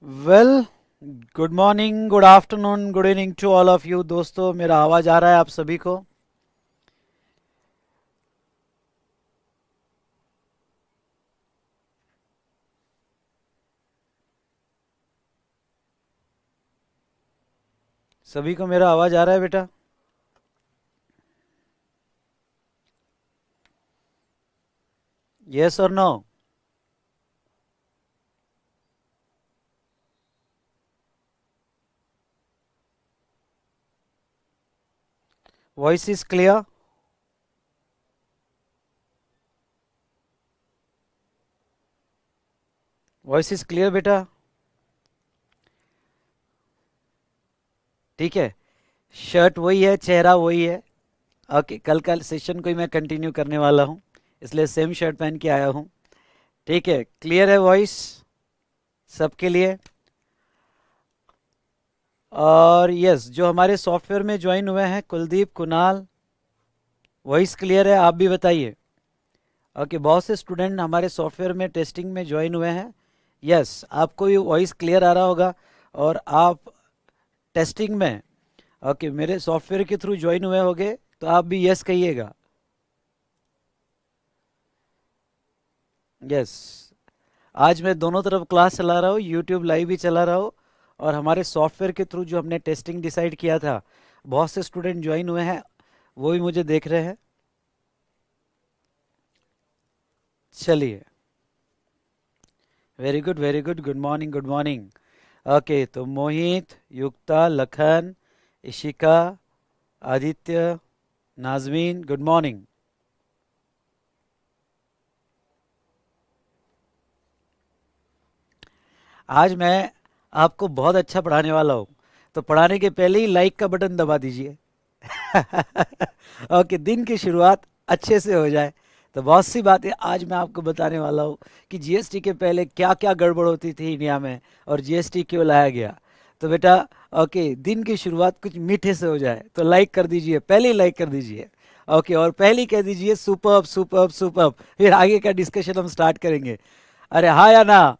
Well, good morning, good afternoon, good evening to all of you दोस्तों। मेरा आवाज़ आ रहा है आप सभी को? सभी को मेरा आवाज़ आ रहा है बेटा? यस और no? Voice is clear? Voice is clear बेटा? ठीक है। शर्ट वही है, चेहरा वही है। ओके, कल का सेशन को ही मैं कंटिन्यू करने वाला हूँ, इसलिए सेम शर्ट पहन के आया हूँ। ठीक है, क्लियर है वॉइस सबके लिए? और यस, जो हमारे सॉफ्टवेयर में ज्वाइन हुए हैं, कुलदीप, कुणाल, वॉइस क्लियर है? आप भी बताइए। ओके, बहुत से स्टूडेंट हमारे सॉफ्टवेयर में टेस्टिंग में ज्वाइन हुए हैं। यस, आपको ये वॉइस क्लियर आ रहा होगा और आप टेस्टिंग में ओके मेरे सॉफ्टवेयर के थ्रू ज्वाइन हुए होगे, तो आप भी यस कहिएगा। यस, आज मैं दोनों तरफ क्लास चला रहा हूँ, यूट्यूब लाइव भी चला रहा हूँ और हमारे सॉफ्टवेयर के थ्रू जो हमने टेस्टिंग डिसाइड किया था, बहुत से स्टूडेंट ज्वाइन हुए हैं, वो भी मुझे देख रहे हैं। चलिए, very good very good, good morning good morning. Okay, तो मोहित, युक्ता, लखन, इशिका, आदित्य, नाजमीन, गुड मॉर्निंग। आज मैं आपको बहुत अच्छा पढ़ाने वाला हूँ, तो पढ़ाने के पहले ही लाइक का बटन दबा दीजिए। ओके, दिन की शुरुआत अच्छे से हो जाए। तो बहुत सी बातें आज मैं आपको बताने वाला हूँ कि जीएसटी के पहले क्या क्या गड़बड़ होती थी इंडिया में और जीएसटी क्यों लाया गया। तो बेटा, ओके, दिन की शुरुआत कुछ मीठे से हो जाए तो लाइक कर दीजिए, पहले ही लाइक कर दीजिए। ओके, और पहले ही कह दीजिए सुपर्ब सुपर्ब सुपर्ब, फिर आगे का डिस्कशन हम स्टार्ट करेंगे। अरे हाँ या ना?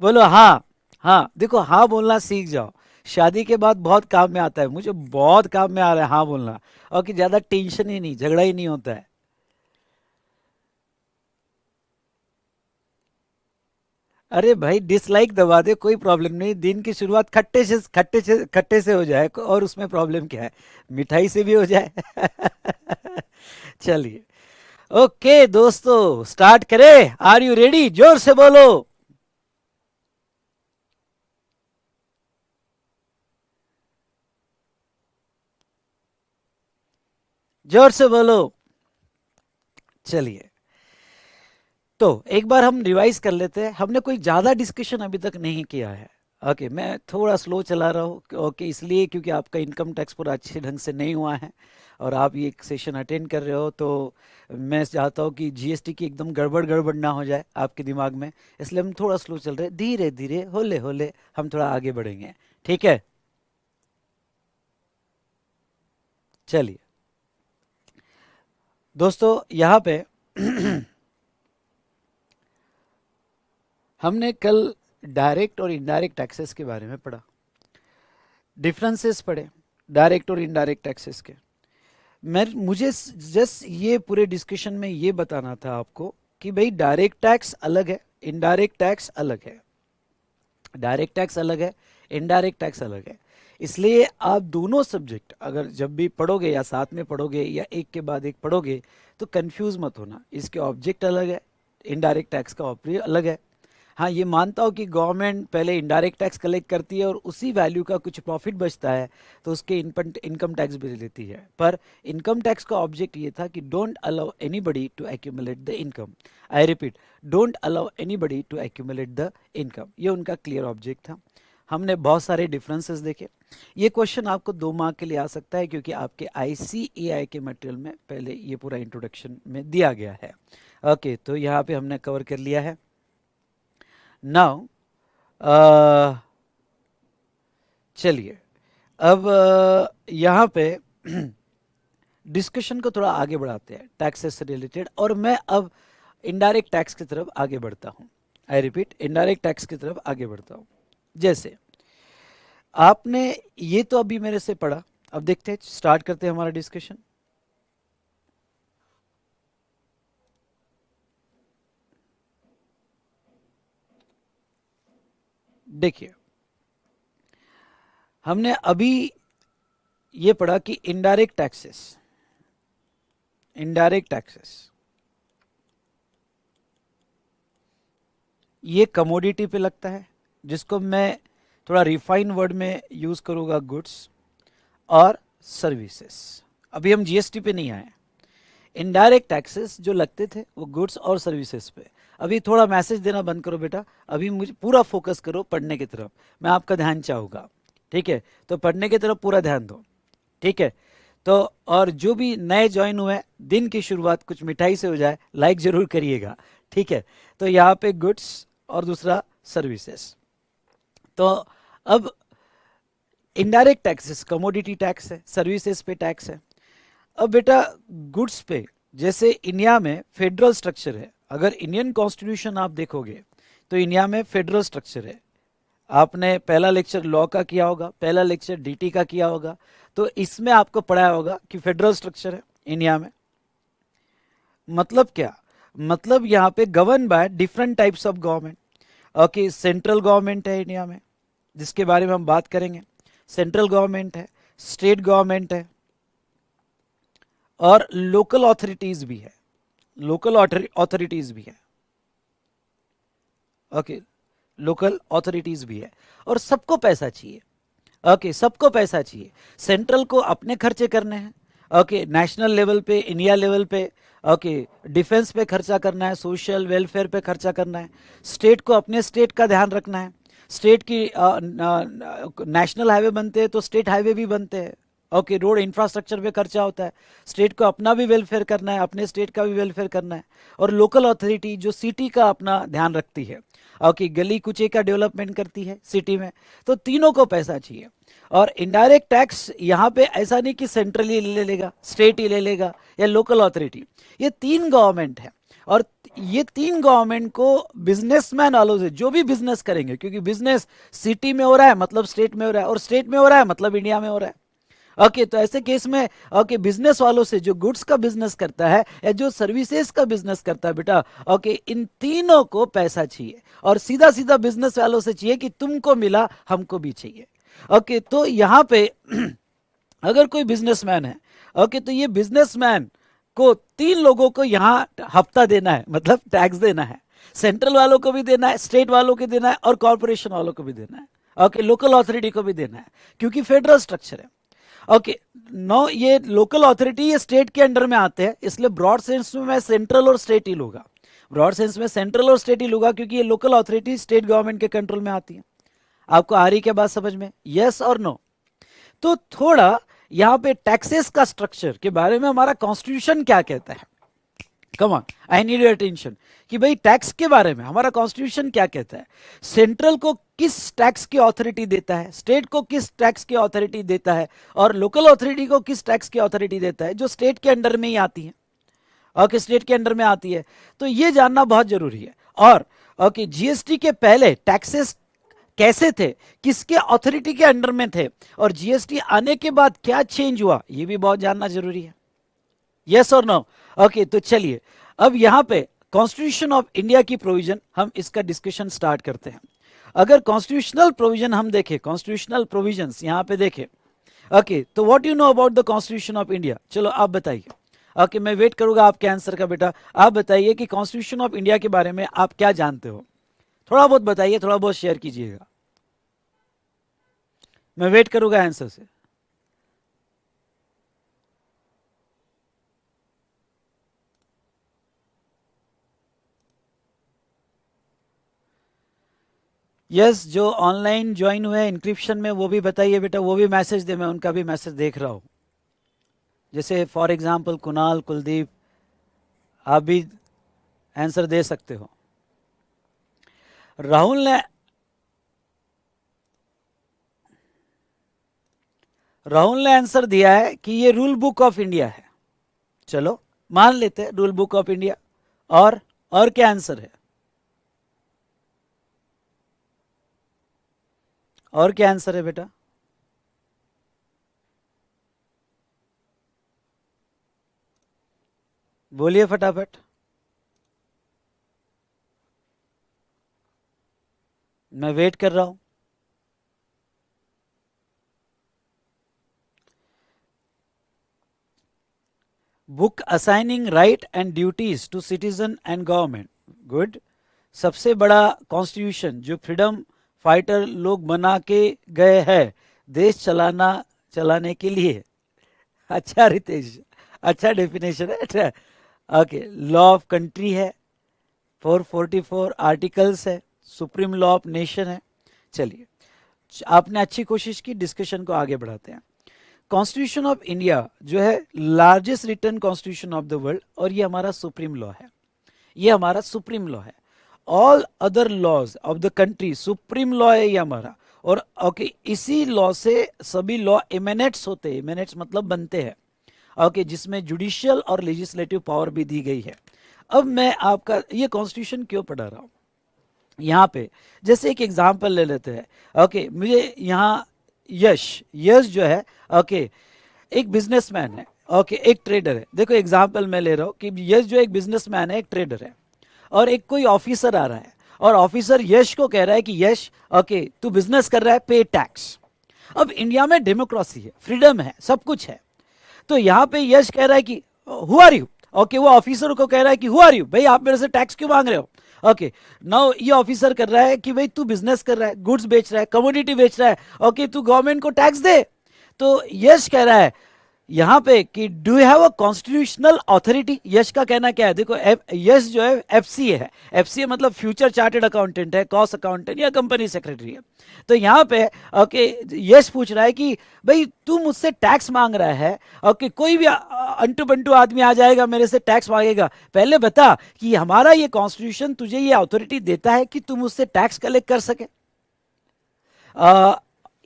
बोलो हाँ। हाँ, देखो, हाँ बोलना सीख जाओ। शादी के बाद बहुत काम में आता है, मुझे बहुत काम में आ रहा है हाँ बोलना। और कि ज्यादा टेंशन ही नहीं, झगड़ा ही नहीं होता है। अरे भाई, डिसलाइक दबा दे, कोई प्रॉब्लम नहीं। दिन की शुरुआत खट्टे से हो जाए और उसमें प्रॉब्लम क्या है? मिठाई से भी हो जाए। चलिए, ओके दोस्तों, स्टार्ट करें? Are you ready? जोर से बोलो। जोर से बोलो। चलिए, तो एक बार हम रिवाइज कर लेते हैं। हमने कोई ज़्यादा डिस्कशन अभी तक नहीं किया है। ओके, मैं थोड़ा स्लो चला रहा हूँ, ओके, इसलिए क्योंकि आपका इनकम टैक्स पूरा अच्छे ढंग से नहीं हुआ है और आप ये एक सेशन अटेंड कर रहे हो, तो मैं चाहता हूँ कि जीएसटी की एकदम गड़बड़ गड़बड़ ना हो जाए आपके दिमाग में। इसलिए हम थोड़ा स्लो चल रहे हैं, धीरे धीरे होले होले हम थोड़ा आगे बढ़ेंगे। ठीक है? चलिए दोस्तों, यहाँ पे हमने कल डायरेक्ट और इनडायरेक्ट टैक्सेस के बारे में पढ़ा, डिफरेंसेस पढ़े डायरेक्ट और इनडायरेक्ट टैक्सेस के। मुझे जस्ट ये पूरे डिस्कशन में ये बताना था आपको कि भाई डायरेक्ट टैक्स अलग है, इनडायरेक्ट टैक्स अलग है। डायरेक्ट टैक्स अलग है, इनडायरेक्ट टैक्स अलग है। इसलिए आप दोनों सब्जेक्ट अगर जब भी पढ़ोगे या साथ में पढ़ोगे या एक के बाद एक पढ़ोगे, तो कंफ्यूज मत होना। इसके ऑब्जेक्ट अलग है, इनडायरेक्ट टैक्स का ऑब्जेक्ट अलग है। हाँ, ये मानता हूँ कि गवर्नमेंट पहले इनडायरेक्ट टैक्स कलेक्ट करती है और उसी वैल्यू का कुछ प्रॉफिट बचता है, तो उसके इनकम टैक्स भी लेती है। पर इनकम टैक्स का ऑब्जेक्ट ये था कि don't allow anybody to accumulate the income. I repeat, don't allow anybody to accumulate the income, ये उनका क्लियर ऑब्जेक्ट था। हमने बहुत सारे डिफरेंसेस देखे। ये क्वेश्चन आपको 2 मार्क के लिए आ सकता है, क्योंकि आपके आईसीएआई के मटेरियल में पहले ये पूरा इंट्रोडक्शन में दिया गया है। ओके, तो यहाँ पे हमने कवर कर लिया है। नाउ चलिए, अब यहाँ पे डिस्कशन को थोड़ा आगे बढ़ाते हैं टैक्सेस से रिलेटेड, और मैं अब इनडायरेक्ट टैक्स की तरफ आगे बढ़ता हूँ। आई रिपीट, इनडायरेक्ट टैक्स की तरफ आगे बढ़ता हूं। जैसे आपने ये तो अभी मेरे से पढ़ा, अब देखते हैं, स्टार्ट करते हैं हमारा डिस्कशन। देखिए, हमने अभी ये पढ़ा कि इनडायरेक्ट टैक्सेस, इनडायरेक्ट टैक्सेस ये कमोडिटी पे लगता है, जिसको मैं थोड़ा रिफाइन वर्ड में यूज करूंगा, गुड्स और सर्विसेज। अभी हम जीएसटी पे नहीं आए। इनडायरेक्ट टैक्सेस जो लगते थे वो गुड्स और सर्विसेज पे। अभी थोड़ा मैसेज देना बंद करो बेटा, अभी मुझे पूरा फोकस करो पढ़ने की तरफ, मैं आपका ध्यान चाहूंगा, ठीक है? तो पढ़ने की तरफ पूरा ध्यान दो, ठीक है? तो और जो भी नए ज्वाइन हुए हैं, दिन की शुरुआत कुछ मिठाई से हो जाए, लाइक जरूर करिएगा, ठीक है? तो यहाँ पे गुड्स और दूसरा सर्विसेज। तो अब इनडायरेक्ट टैक्सेस, कमोडिटी टैक्स है, सर्विसेज पे टैक्स है। अब बेटा गुड्स पे, जैसे इंडिया में फेडरल स्ट्रक्चर है, अगर इंडियन कॉन्स्टिट्यूशन आप देखोगे तो इंडिया में फेडरल स्ट्रक्चर है। आपने पहला लेक्चर लॉ का किया होगा, पहला लेक्चर डीटी का किया होगा, तो इसमें आपको पढ़ाया होगा कि फेडरल स्ट्रक्चर है इंडिया में। मतलब क्या? मतलब यहाँ पे govern by different types of government. Okay, central government है इंडिया में, जिसके बारे में हम बात करेंगे। सेंट्रल गवर्नमेंट है, स्टेट गवर्नमेंट है, और लोकल अथॉरिटीज भी है, लोकल अथॉरिटीज भी है। ओके, लोकल अथॉरिटीज भी है, और सबको पैसा चाहिए। ओके, सबको पैसा चाहिए। सेंट्रल को अपने खर्चे करने हैं, ओके, नेशनल लेवल पे, इंडिया लेवल पे, ओके, डिफेंस पे खर्चा करना है, सोशल वेलफेयर पे खर्चा करना है। स्टेट को अपने स्टेट का ध्यान रखना है। स्टेट की नेशनल हाईवे बनते हैं तो स्टेट हाईवे भी बनते हैं। ओके, रोड इंफ्रास्ट्रक्चर पे खर्चा होता है। स्टेट को अपना भी वेलफेयर करना है, अपने स्टेट का भी वेलफेयर करना है। और लोकल अथॉरिटी जो सिटी का अपना ध्यान रखती है, ओके, गली कुचे का डेवलपमेंट करती है सिटी में। तो तीनों को पैसा चाहिए। और इनडायरेक्ट टैक्स यहाँ पे ऐसा नहीं कि सेंट्रल ही ले लेगा, स्टेट ही ले लेगा, या लोकल अथॉरिटी। ये तीन गवर्नमेंट है, और ये तीन गवर्नमेंट को बिजनेसमैन वालों से, जो भी बिजनेस करेंगे, क्योंकि बिजनेस सिटी में हो रहा है मतलब स्टेट में हो रहा है, और स्टेट में हो रहा है मतलब इंडिया में हो रहा है। ओके, तो ऐसे केस में ओके, बिजनेस वालों से, जो गुड्स का बिजनेस करता है या जो सर्विसेज का बिजनेस करता है बेटा, ओके, इन तीनों को पैसा चाहिए। और सीधा सीधा बिजनेस वालों से चाहिए कि तुमको मिला हमको भी चाहिए। ओके, तो यहाँ पे अगर कोई बिजनेसमैन है, ओके, तो ये बिजनेसमैन को तीन लोगों को यहाँ हफ्ता देना है, मतलब टैक्स देना है। सेंट्रल वालों को भी देना है, स्टेट वालों को देना है, और कॉर्पोरेशन वालों को भी देना है। ओके, लोकल अथॉरिटी को भी देना है, क्योंकि फेडरल स्ट्रक्चर है। ओके, नो, ये लोकल अथॉरिटी ये स्टेट के अंडर में आते हैं, इसलिए ब्रॉड सेंस में मैं सेंट्रल और स्टेट ही लूंगा। ब्रॉड सेंस में सेंट्रल और स्टेट ही लूंगा, क्योंकि ये लोकल अथॉरिटी स्टेट गवर्नमेंट के कंट्रोल में आती है। आपको आ रही क्या बात समझ में? यस और नो? तो थोड़ा यहां पे टैक्सेस का स्ट्रक्चर के बारे में हमारा कॉन्स्टिट्यूशन क्या कहता है। Come on, I need your attention कि भाई टैक्स के बारे में हमारा कॉन्स्टिट्यूशन क्या कहता है। सेंट्रल को किस टैक्स की अथॉरिटी देता है, स्टेट को किस टैक्स की अथॉरिटी देता है, और लोकल अथॉरिटी को किस टैक्स की अथॉरिटी देता है, जो स्टेट के अंडर में ही आती है। ओके, स्टेट के अंडर में आती है, तो ये जानना बहुत जरूरी है। और ओके, जीएसटी के पहले टैक्सेस कैसे थे, किसके अथॉरिटी के अंडर में थे, और जीएसटी आने के बाद क्या चेंज हुआ, ये भी बहुत जानना जरूरी है। यस और नो? ओके, तो चलिए अब यहां पे कॉन्स्टिट्यूशन ऑफ इंडिया की प्रोविजन, हम इसका डिस्कशन स्टार्ट करते हैं। अगर कॉन्स्टिट्यूशनल प्रोविजन हम देखें, कॉन्स्टिट्यूशनल प्रोविजंस यहां पे देखें, ओके, तो what you know about the constitution of India, चलो आप बताइए। ओके, मैं वेट करूंगा आपके आंसर का बेटा। आप बताइए कि कॉन्स्टिट्यूशन ऑफ इंडिया के बारे में आप क्या जानते हो, थोड़ा बहुत बताइए, थोड़ा बहुत शेयर कीजिएगा, मैं वेट करूंगा आंसर से। यस, जो ऑनलाइन ज्वाइन हुए इंक्रिप्शन में, वो भी बताइए बेटा, वो भी मैसेज दे, मैं उनका भी मैसेज देख रहा हूं। जैसे फॉर एग्जांपल कुणाल, कुलदीप, आप भी आंसर दे सकते हो। राहुल ने आंसर दिया है कि ये रूल बुक ऑफ इंडिया है। चलो मान लेते हैं रूल बुक ऑफ इंडिया। और क्या आंसर है? और क्या आंसर है बेटा? बोलिए फटाफट, मैं वेट कर रहा हूं। Book assigning right and duties to citizen and government, good. सबसे बड़ा कॉन्स्टिट्यूशन जो फ्रीडम फाइटर लोग बना के गए हैं देश चलाने के लिए। अच्छा रितेश, अच्छा डेफिनेशन है, अच्छा। ओके, लॉ ऑफ कंट्री है, 444 आर्टिकल्स है, सुप्रीम लॉ ऑफ नेशन है। चलिए, आपने अच्छी कोशिश की, डिस्कशन को आगे बढ़ाते हैं। कॉन्स्टिट्यूशन ऑफ इंडिया जो है largest written constitution of the world, और ये हमारा सुप्रीम लॉ है, ये हमारा सुप्रीम लॉ है। All other laws of the country, supreme law है ये हमारा। और ओके, इसी लॉ से सभी लॉ इमेनेट्स होते हैं, इमेनेट्स मतलब बनते हैं, ओके, जिसमें जुडिशियल और लेजिस्लेटिव पावर भी दी गई है। अब मैं आपका ये कॉन्स्टिट्यूशन क्यों पढ़ा रहा हूं यहाँ पे, जैसे एक एग्जाम्पल ले लेते हैं। ओके, मुझे यहाँ यश, यश जो है, ओके, एक बिजनेसमैन है, ओके, एक ट्रेडर है। देखो एग्जाम्पल मैं ले रहा हूँ कि यश जो एक बिजनेसमैन है, एक ट्रेडर है, और एक कोई ऑफिसर आ रहा है, और ऑफिसर यश को कह रहा है कि यश, ओके, तू बिजनेस कर रहा है, पे टैक्स। अब इंडिया में डेमोक्रेसी है, फ्रीडम है, सब कुछ है, तो यहाँ पे यश कह रहा है कि हु आर यू, ओके, वो ऑफिसर को कह रहा है कि हु आर यू, भाई आप मेरे से टैक्स क्यों मांग रहे हो। ओके, नाउ ये ऑफिसर कर रहा है कि भाई तू बिजनेस कर रहा है, गुड्स बेच रहा है, कमोडिटी बेच रहा है, ओके, तू गवर्नमेंट को टैक्स दे। तो यश कह रहा है यहां पे कि do you have a constitutional authority. Yash का कहना क्या है, देखो यश जो है एफसीए है, एफसीए मतलब फ्यूचर चार्टेड अकाउंटेंट है, कॉस्ट अकाउंटेंट या कंपनी सेक्रेटरी है। तो यहां पे ओके, यश पूछ रहा है कि भाई तू मुझसे टैक्स मांग रहा है, ओके, कोई भी अंटू बंटू आदमी आ जाएगा मेरे से टैक्स मांगेगा, पहले बता कि हमारा ये कॉन्स्टिट्यूशन तुझे ये अथॉरिटी देता है कि तुम मुझसे टैक्स कलेक्ट कर सके।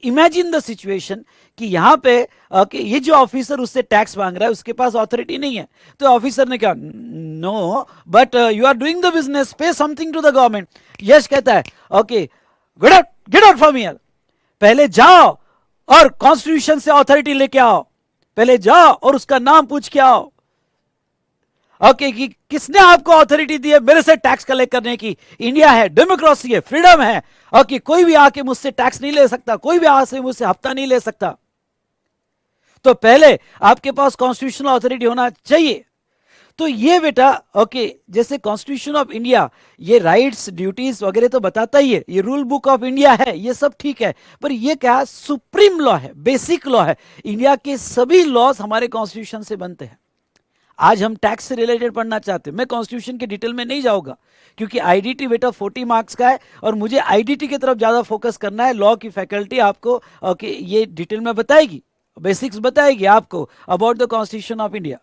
इमेजिन द सिचुएशन कि यहां पे कि ये जो ऑफिसर उससे टैक्स मांग रहा है उसके पास अथॉरिटी नहीं है, तो ऑफिसर ने कहा no but you are doing the business, pay something to the government. Yash कहता है okay, get out from here, पहले जाओ और कॉन्स्टिट्यूशन से अथॉरिटी लेके आओ, पहले जाओ और उसका नाम पूछ के आओ, ओके, कि किसने आपको अथॉरिटी दी है मेरे से टैक्स कलेक्ट करने की। इंडिया है, डेमोक्रेसी है, फ्रीडम है, ओके, कोई भी आके मुझसे टैक्स नहीं ले सकता, कोई भी आके मुझसे हफ्ता नहीं ले सकता। तो पहले आपके पास कॉन्स्टिट्यूशनल अथॉरिटी होना चाहिए। तो ये बेटा ओके, जैसे कॉन्स्टिट्यूशन ऑफ इंडिया ये राइट्स ड्यूटीज वगैरह तो बताता ही है, ये रूल बुक ऑफ इंडिया है, ये सब ठीक है, पर ये क्या सुप्रीम लॉ है, बेसिक लॉ है। इंडिया के सभी लॉज हमारे कॉन्स्टिट्यूशन से बनते हैं। आज हम टैक्स से रिलेटेड पढ़ना चाहते हैं, मैं कॉन्स्टिट्यूशन के डिटेल में नहीं जाऊंगा क्योंकि आईडीटी बेटा 40 मार्क्स का है और मुझे आईडीटी की तरफ ज्यादा फोकस करना है। लॉ की फैकल्टी आपको ओके ये डिटेल में बताएगी, बेसिक्स बताएगी आपको about the constitution of India.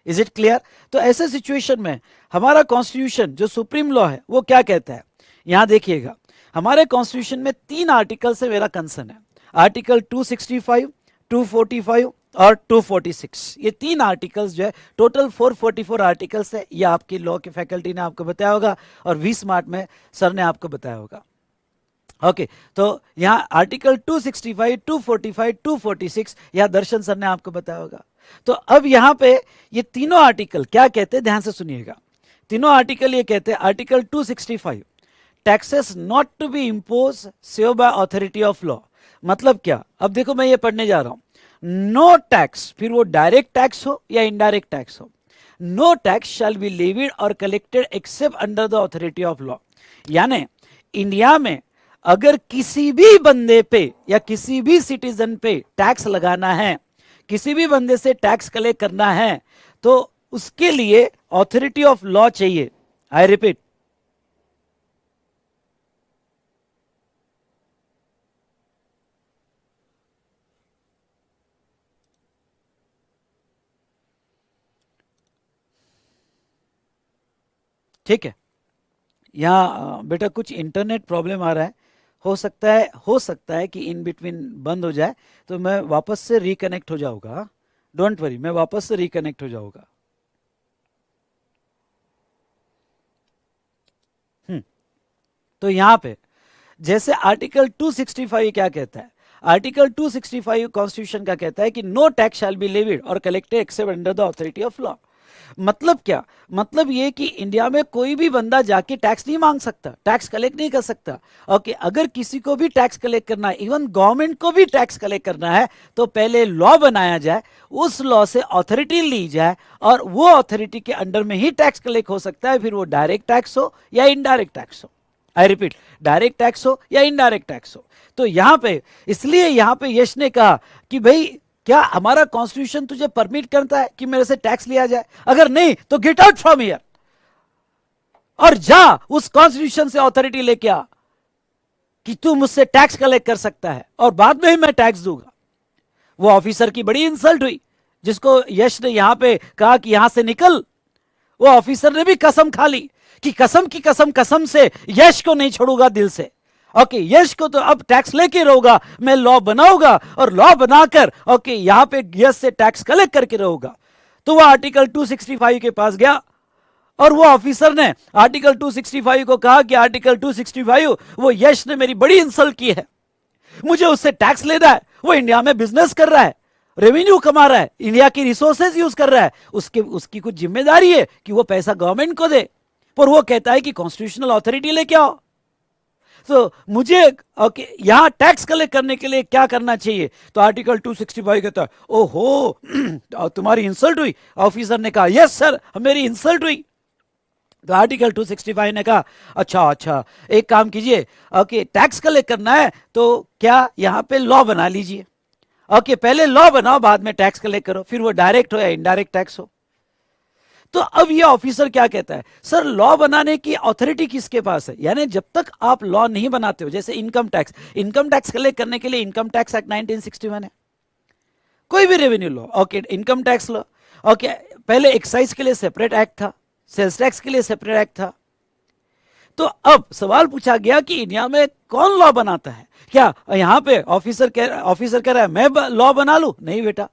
Is it clear? तो ऐसे सिचुएशन में हमारा कॉन्स्टिट्यूशन जो सुप्रीम लॉ है वो क्या कहता है, यहां देखिएगा, हमारे कॉन्स्टिट्यूशन में 3 आर्टिकल से मेरा कंसर्न है। आर्टिकल 265, 245 और 246, ये 3 आर्टिकल्स जो है, टोटल 444 आर्टिकल्स है। ये आपकी लॉ की फैकल्टी ने आपको बताया होगा और 20 मार्च में सर ने आपको बताया होगा। ओके, तो यहाँ आर्टिकल 265, 245, 246 यहाँ दर्शन सर ने आपको बताया होगा। तो अब यहाँ पे ये तीनों आर्टिकल क्या कहते हैं, ध्यान से सुनिएगा। तीनों आर्टिकल ये कहते हैं, article 265, taxes not to be impose save by authority of law. मतलब क्या, अब देखो मैं ये पढ़ने जा रहा हूं, नो टैक्स, फिर वो डायरेक्ट टैक्स हो या इनडायरेक्ट टैक्स हो, no tax shall be levied और collected except under the authority of law. यानी इंडिया में अगर किसी भी बंदे पे या किसी भी सिटीजन पे टैक्स लगाना है, किसी भी बंदे से टैक्स कलेक्ट करना है, तो उसके लिए अथॉरिटी ऑफ लॉ चाहिए। आई रिपीट, ठीक है। यहाँ बेटा कुछ इंटरनेट प्रॉब्लम आ रहा है, हो सकता है कि इन बिटवीन बंद हो जाए, तो मैं वापस से रिकनेक्ट हो जाऊंगा। डोंट वरी, मैं वापस से रिकनेक्ट हो जाऊंगा। तो यहाँ पे जैसे आर्टिकल 265 क्या कहता है, आर्टिकल 265 कॉन्स्टिट्यूशन का कहता है कि no tax shall be levied और collected except under the authority of law. मतलब क्या, मतलब ये कि इंडिया में कोई भी बंदा जाके टैक्स नहीं मांग सकता, टैक्स कलेक्ट नहीं कर सकता। ओके, अगर किसी को भी टैक्स कलेक्ट करना है, इवन गवर्नमेंट को भी टैक्स कलेक्ट करना है, तो पहले लॉ बनाया जाए, उस लॉ से अथॉरिटी ली जाए और वो अथॉरिटी के अंडर में ही टैक्स कलेक्ट हो सकता है, फिर वो डायरेक्ट टैक्स हो या इनडायरेक्ट टैक्स हो। आई रिपीट, डायरेक्ट टैक्स हो या इनडायरेक्ट टैक्स हो। तो यहां पे, इसलिए यहां पे यश ने कहा कि भाई क्या हमारा कॉन्स्टिट्यूशन तुझे परमिट करता है कि मेरे से टैक्स लिया जाए? अगर नहीं तो गेट आउट फ्रॉम हियर और जा उस कॉन्स्टिट्यूशन से अथॉरिटी लेके आ कि तू मुझसे टैक्स कलेक्ट कर सकता है और बाद में ही मैं टैक्स दूंगा। वो ऑफिसर की बड़ी इंसल्ट हुई, जिसको यश ने यहां पे कहा कि यहां से निकल। वो ऑफिसर ने भी कसम खा ली कि कसम की कसम, कसम से यश को नहीं छोड़ूंगा दिल से। ओके, यश को तो अब टैक्स लेके रहूंगा, मैं लॉ बनाऊंगा और लॉ बनाकर ओके यहां पे यश से टैक्स कलेक्ट करके रहूंगा। तो वो आर्टिकल 265 के पास गया और वो ऑफिसर ने आर्टिकल 265 को कहा कि आर्टिकल 265, वो यश ने मेरी बड़ी इंसल्ट की है, मुझे उससे टैक्स लेना है। वो इंडिया में बिजनेस कर रहा है, रेवेन्यू कमा रहा है, इंडिया की रिसोर्सेज यूज कर रहा है, उसकी कुछ जिम्मेदारी है कि वो पैसा गवर्नमेंट को दे, पर वो कहता है कि कॉन्स्टिट्यूशनल अथॉरिटी लेके आओ। तो मुझे ओके यहां टैक्स कलेक्ट करने के लिए क्या करना चाहिए? तो आर्टिकल 265 कहता है ओहो तुम्हारी इंसल्ट हुई। ऑफिसर ने कहा यस सर, मेरी इंसल्ट हुई। तो आर्टिकल 265 ने कहा अच्छा अच्छा, एक काम कीजिए, ओके टैक्स कलेक्ट करना है तो क्या यहां पे लॉ बना लीजिए। ओके, पहले लॉ बनाओ, बाद में टैक्स कलेक्ट करो, फिर वो डायरेक्ट हो या इनडायरेक्ट टैक्स हो। तो अब ये ऑफिसर क्या कहता है, सर लॉ बनाने की अथॉरिटी किसके पास है? यानी जब तक आप लॉ नहीं बनाते हो, जैसे इनकम टैक्स कलेक्ट करने के लिए इनकम टैक्स एक्ट 1961 है, कोई भी revenue law, okay income tax law, okay पहले एक्साइज के लिए सेपरेट एक्ट था, सेल्स टैक्स के लिए सेपरेट एक्ट था। तो अब सवाल पूछा गया कि इंडिया में कौन लॉ बनाता है? क्या यहां पे ऑफिसर कह रहा है मैं लॉ बना लूं? नहीं बेटा,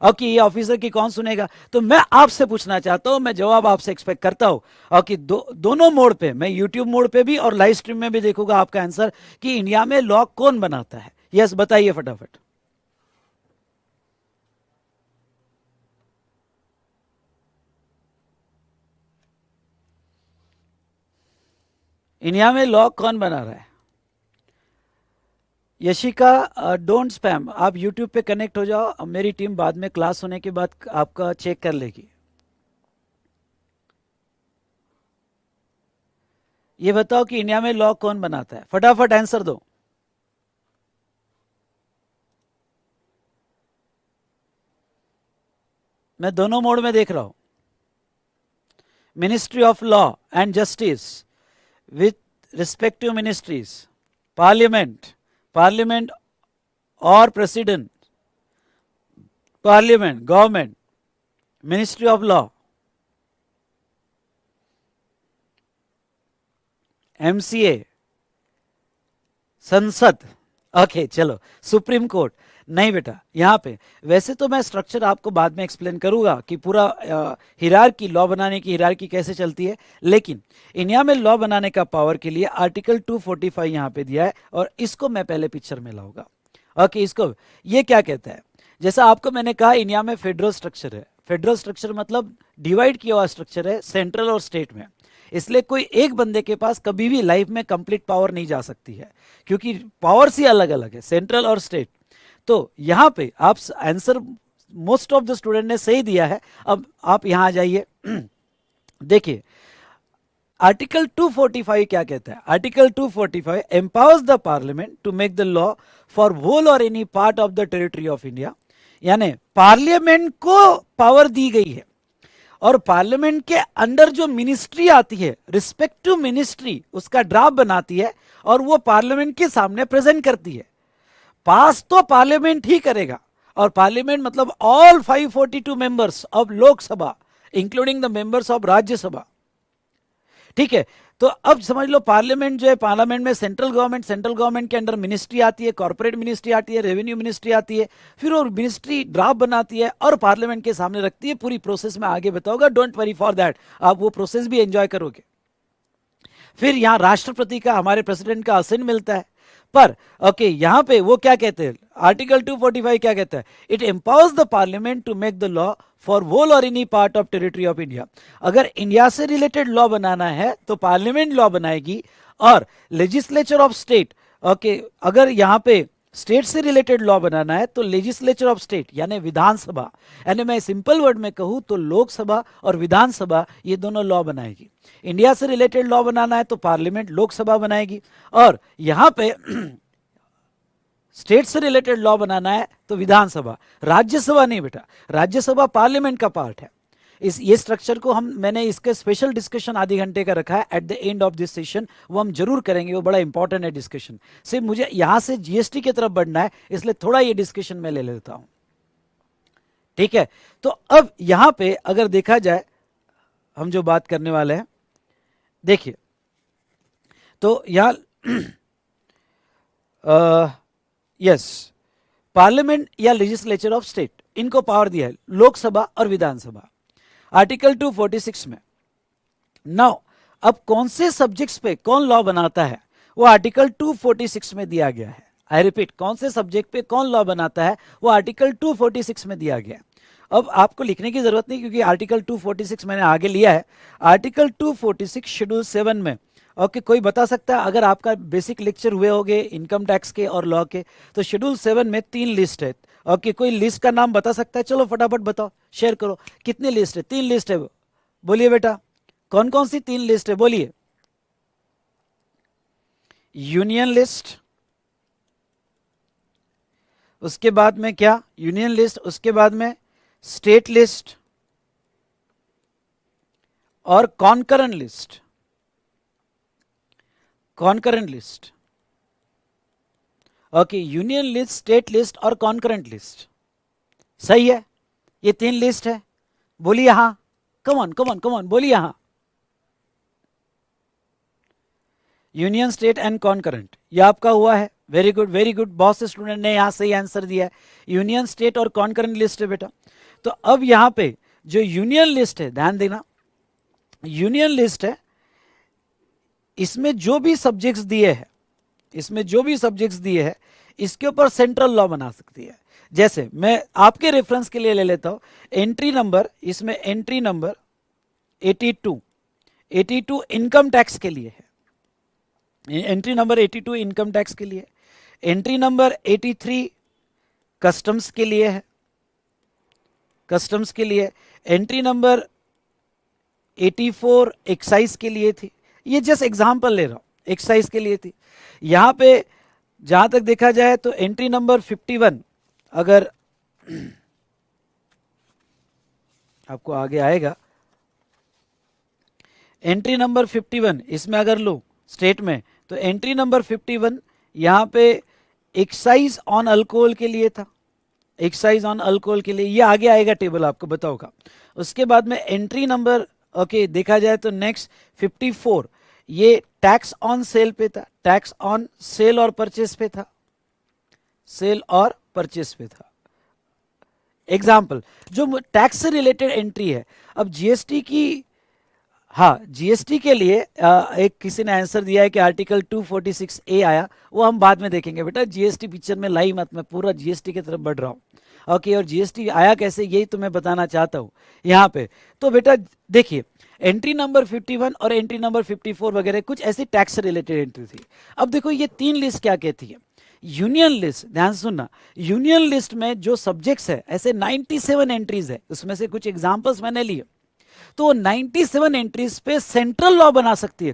ओके ये ऑफिसर की कौन सुनेगा? तो मैं आपसे पूछना चाहता हूं, मैं जवाब आपसे एक्सपेक्ट करता हूं, ओके दोनों मोड पे, मैं यूट्यूब मोड पे भी और लाइव स्ट्रीम में भी देखूंगा आपका आंसर कि इंडिया में लॉ कौन बनाता है। यस बताइए फटाफट। इंडिया में लॉ कौन बना रहा है? यशिका डोंट स्पैम, आप यूट्यूब पे कनेक्ट हो जाओ, मेरी टीम बाद में क्लास होने के बाद आपका चेक कर लेगी। ये बताओ कि इंडिया में लॉ कौन बनाता है, फटाफट आंसर दो। मैं दोनों मोड में देख रहा हूं, ministry of law and justice with respective ministries, parliament और president, parliament, government, ministry of law, MCA, संसद, ओके चलो सुप्रीम कोर्ट। नहीं बेटा, यहां पे वैसे तो मैं स्ट्रक्चर आपको बाद में एक्सप्लेन करूंगा कि पूरा हिरार्की, लॉ बनाने की हिरार्की कैसे चलती है, लेकिन इंडिया में लॉ बनाने का पावर के लिए आर्टिकल 245 यहां पे दिया है और इसको मैं पहले पिक्चर में लाऊंगा। ओके इसको, ये क्या कहता है, जैसा आपको मैंने कहा इंडिया में फेडरल स्ट्रक्चर है, फेडरल स्ट्रक्चर मतलब डिवाइड किया हुआ स्ट्रक्चर है सेंट्रल और स्टेट में, इसलिए कोई एक बंदे के पास कभी भी लाइफ में कंप्लीट पावर नहीं जा सकती है, क्योंकि पावर्स ही अलग अलग है, सेंट्रल और स्टेट। तो यहां पे आप answer most of the student ने सही दिया है। अब आप यहां आ जाइए देखिए आर्टिकल 245 क्या कहता है, article 245 empowers the parliament to make the law for whole or any part of the territory of India. यानी पार्लियामेंट को पावर दी गई है और पार्लियामेंट के अंडर जो मिनिस्ट्री आती है, रिस्पेक्टिव मिनिस्ट्री उसका ड्राफ्ट बनाती है और वो पार्लियामेंट के सामने प्रेजेंट करती है। पास तो पार्लियामेंट ही करेगा, और पार्लियामेंट मतलब all 542 members of Lok Sabha including the members of Rajya Sabha. ठीक है, तो अब समझ लो पार्लियामेंट जो है, पार्लियामेंट में सेंट्रल गवर्नमेंट के अंडर मिनिस्ट्री आती है, कॉर्पोरेट मिनिस्ट्री आती है, रेवेन्यू मिनिस्ट्री आती है, फिर वो मिनिस्ट्री ड्राफ्ट बनाती है और पार्लियामेंट के सामने रखती है। पूरी प्रोसेस में आगे बताऊंगा, डोंट वरी फॉर दैट, आप वो प्रोसेस भी एंजॉय करोगे। फिर यहाँ राष्ट्रपति का, हमारे प्रेसिडेंट का आसन मिलता है। पर ओके यहाँ पे वो क्या कहते हैं, आर्टिकल 245 क्या कहता है, it empowers the parliament to make the law for whole or any part of territory of India. अगर इंडिया से रिलेटेड लॉ बनाना है तो पार्लियामेंट लॉ बनाएगी, और लेजिस्लेचर ऑफ स्टेट, ओके अगर यहाँ पे स्टेट से रिलेटेड लॉ बनाना है तो लेजिस्लेचर ऑफ स्टेट यानी विधानसभा, यानी मैं सिंपल वर्ड में कहूं तो लोकसभा और विधानसभा ये दोनों लॉ बनाएगी। इंडिया से रिलेटेड लॉ बनाना है तो पार्लियामेंट लोकसभा बनाएगी, और यहां पे स्टेट से रिलेटेड लॉ बनाना है तो विधानसभा, राज्यसभा नहीं बेटा, राज्यसभा पार्लियामेंट का पार्ट है। ये स्ट्रक्चर को मैंने इसके स्पेशल डिस्कशन आधे घंटे का रखा है at the end of this session, वो हम जरूर करेंगे, वो बड़ा इंपॉर्टेंट है डिस्कशन। सिर्फ मुझे यहां से जीएसटी की तरफ बढ़ना है, इसलिए थोड़ा ये डिस्कशन में ले लेता हूं, ठीक है। तो अब यहां पे अगर देखा जाए हम जो बात करने वाले हैं, देखिए तो यहां यस पार्लियामेंट या लेजिस्लेचर ऑफ स्टेट, इनको पावर दिया है लोकसभा और विधानसभा आर्टिकल 246 में। नाउ अब कौन से सब्जेक्ट्स पे कौन लॉ बनाता है वो आर्टिकल 246 में दिया गया है। आई रिपीट, कौन से सब्जेक्ट पे कौन लॉ बनाता है वो आर्टिकल 246 में दिया गया है। अब आपको लिखने की जरूरत नहीं क्योंकि आर्टिकल 246 मैंने आगे लिया है। आर्टिकल 246 शेड्यूल 7 में, ओके कोई बता सकता है, अगर आपका बेसिक लेक्चर हुए होंगे इनकम टैक्स के और लॉ के, तो शेड्यूल 7 में 3 लिस्ट है। ओके कोई लिस्ट का नाम बता सकता है, चलो फटाफट बताओ, शेयर करो, कितनी लिस्ट है? 3 लिस्ट है, बोलिए बेटा कौन कौन सी 3 लिस्ट है, बोलिए। यूनियन लिस्ट, उसके बाद में क्या, यूनियन लिस्ट, उसके बाद में स्टेट लिस्ट और concurrent list. Concurrent list, okay union list, state list और कॉन्करेंट लिस्ट, सही है, ये 3 लिस्ट है। बोलिए हाँ, कमॉन कमॉन कमॉन बोलिए हाँ। यूनियन, स्टेट एंड कॉन्करेंट, ये आपका हुआ है, वेरी गुड वेरी गुड, बहुत से स्टूडेंट ने यहां सही आंसर दिया है, यूनियन, स्टेट और कॉन्करेंट लिस्ट है बेटा। तो अब यहां पे जो यूनियन लिस्ट है, ध्यान देना, यूनियन लिस्ट है, इसमें जो भी सब्जेक्ट्स दिए हैं, इसमें जो भी सब्जेक्ट्स दिए हैं इसके ऊपर सेंट्रल लॉ बना सकती है। जैसे मैं आपके रेफरेंस के लिए ले लेता हूं, एंट्री नंबर, इसमें एंट्री नंबर 82 इनकम टैक्स के लिए है, एंट्री नंबर 82 इनकम टैक्स के लिए, एंट्री नंबर 83 कस्टम्स के लिए है, कस्टम्स के लिए, एंट्री नंबर 84 एक्साइज के लिए थी, ये जस्ट एग्जांपल ले रहा हूं, एक्साइज के लिए थी। यहां पे जहां तक देखा जाए तो एंट्री नंबर 51, अगर आपको आगे आएगा, एंट्री नंबर 51 इसमें अगर लो स्टेट में, तो एंट्री नंबर 51 यहां पे एक्साइज ऑन अल्कोहल के लिए था, एक्साइज ऑन अल्कोहल के लिए, ये आगे आएगा टेबल आपको बताऊंगा। उसके बाद में एंट्री नंबर, ओके देखा जाए तो नेक्स्ट 54 ये टैक्स ऑन सेल पे था, टैक्स ऑन सेल और परचेस पे था, सेल और परचेस पे था। एग्जाम्पल जो टैक्स से रिलेटेड एंट्री है। अब जीएसटी की, हाँ जीएसटी के लिए एक किसी ने आंसर दिया है कि आर्टिकल 246A आया, वो हम बाद में देखेंगे बेटा, जीएसटी पिक्चर में लाई मत, मैं पूरा जीएसटी की तरफ बढ़ रहा हूँ। ओके और जीएसटी आया कैसे यही तो मैं बताना चाहता हूँ यहाँ पे। तो बेटा देखिए एंट्री नंबर 51 और एंट्री नंबर 54 वगैरह कुछ ऐसी टैक्स से रिलेटेड एंट्री थी। अब देखो ये 3 लिस्ट क्या कहती है। यूनियन लिस्ट, ध्यान सुनना, यूनियन लिस्ट में जो सब्जेक्ट्स है ऐसे 97 एंट्रीज है, उसमें से कुछ एग्जांपल्स मैंने लिए, तो 97 एंट्रीज पे सेंट्रल लॉ बना सकती है।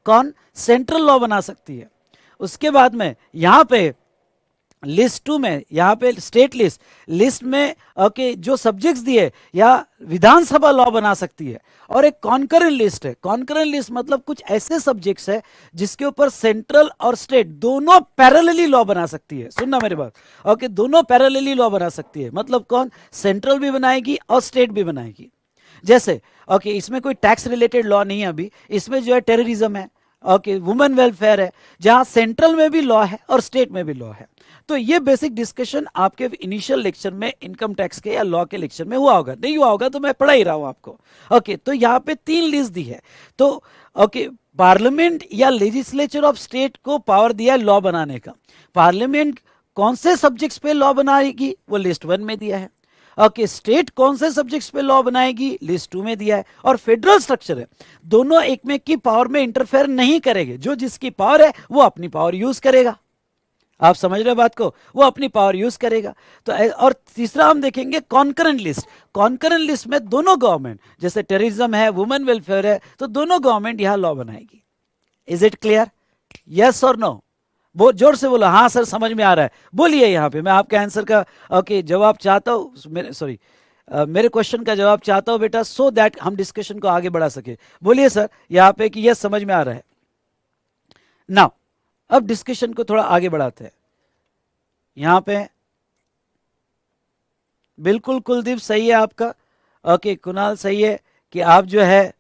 कौन सेंट्रल लॉ बना सकती है। उसके बाद में यहां पे लिस्ट 2 में, यहां पे स्टेट लिस्ट में ओके जो सब्जेक्ट्स दिए या विधानसभा लॉ बना सकती है। और एक कॉन्करेंट लिस्ट है, कॉन्करेंट लिस्ट मतलब कुछ ऐसे सब्जेक्ट्स है जिसके ऊपर सेंट्रल और स्टेट दोनों पैरेलली लॉ बना सकती है। सुनना मेरी बात, ओके दोनों पैरेलली लॉ बना सकती है, मतलब कौन, सेंट्रल भी बनाएगी और स्टेट भी बनाएगी। जैसे ओके इसमें कोई टैक्स रिलेटेड लॉ नहीं है अभी, इसमें जो है टेररिज्म है, ओके वुमेन वेलफेयर है, जहां सेंट्रल में भी लॉ है और स्टेट में भी लॉ है। तो ये बेसिक डिस्कशन आपके इनिशियल लेक्चर में इनकम टैक्स के या लॉ के लेक्चर में हुआ होगा, नहीं हुआ होगा तो मैं पढ़ा ही रहा हूं आपको। ओके तो यहाँ पे 3 लिस्ट दी है। तो ओके पार्लियामेंट या लेजिस्लेचर ऑफ स्टेट को पावर दिया है लॉ बनाने का। पार्लियामेंट कौन से सब्जेक्ट्स पे लॉ बनाएगी वो लिस्ट 1 में दिया है। ओके, स्टेट कौन से सब्जेक्ट्स पे लॉ बनाएगी लिस्ट 2 में दिया है। और फेडरल स्ट्रक्चर है, दोनों एक में की पावर में इंटरफेयर नहीं करेंगे, जो जिसकी पावर है वो अपनी पावर यूज करेगा। आप समझ रहे बात को, वो अपनी पावर यूज करेगा। तो और तीसरा हम देखेंगे कॉन्करेंट लिस्ट। कॉन्करेंट लिस्ट में दोनों गवर्नमेंट, जैसे टेररिज्म है, वुमेन वेलफेयर है, तो दोनों गवर्नमेंट यहां लॉ बनाएगी। Is it clear? यस और नो? बहुत जोर से बोलो। हाँ सर समझ में आ रहा है, बोलिए। यहाँ पे मैं आपके आंसर का जवाब चाहता हूँ, मेरे क्वेश्चन का जवाब चाहता हूँ बेटा, सो दैट हम डिस्कशन को आगे बढ़ा सके। बोलिए सर यहाँ पे कि यस समझ में आ रहा है। नाउ अब डिस्कशन को थोड़ा आगे बढ़ाते हैं। यहां पे बिल्कुल कुलदीप सही है आपका। ओके, कुणाल सही है कि आप जो है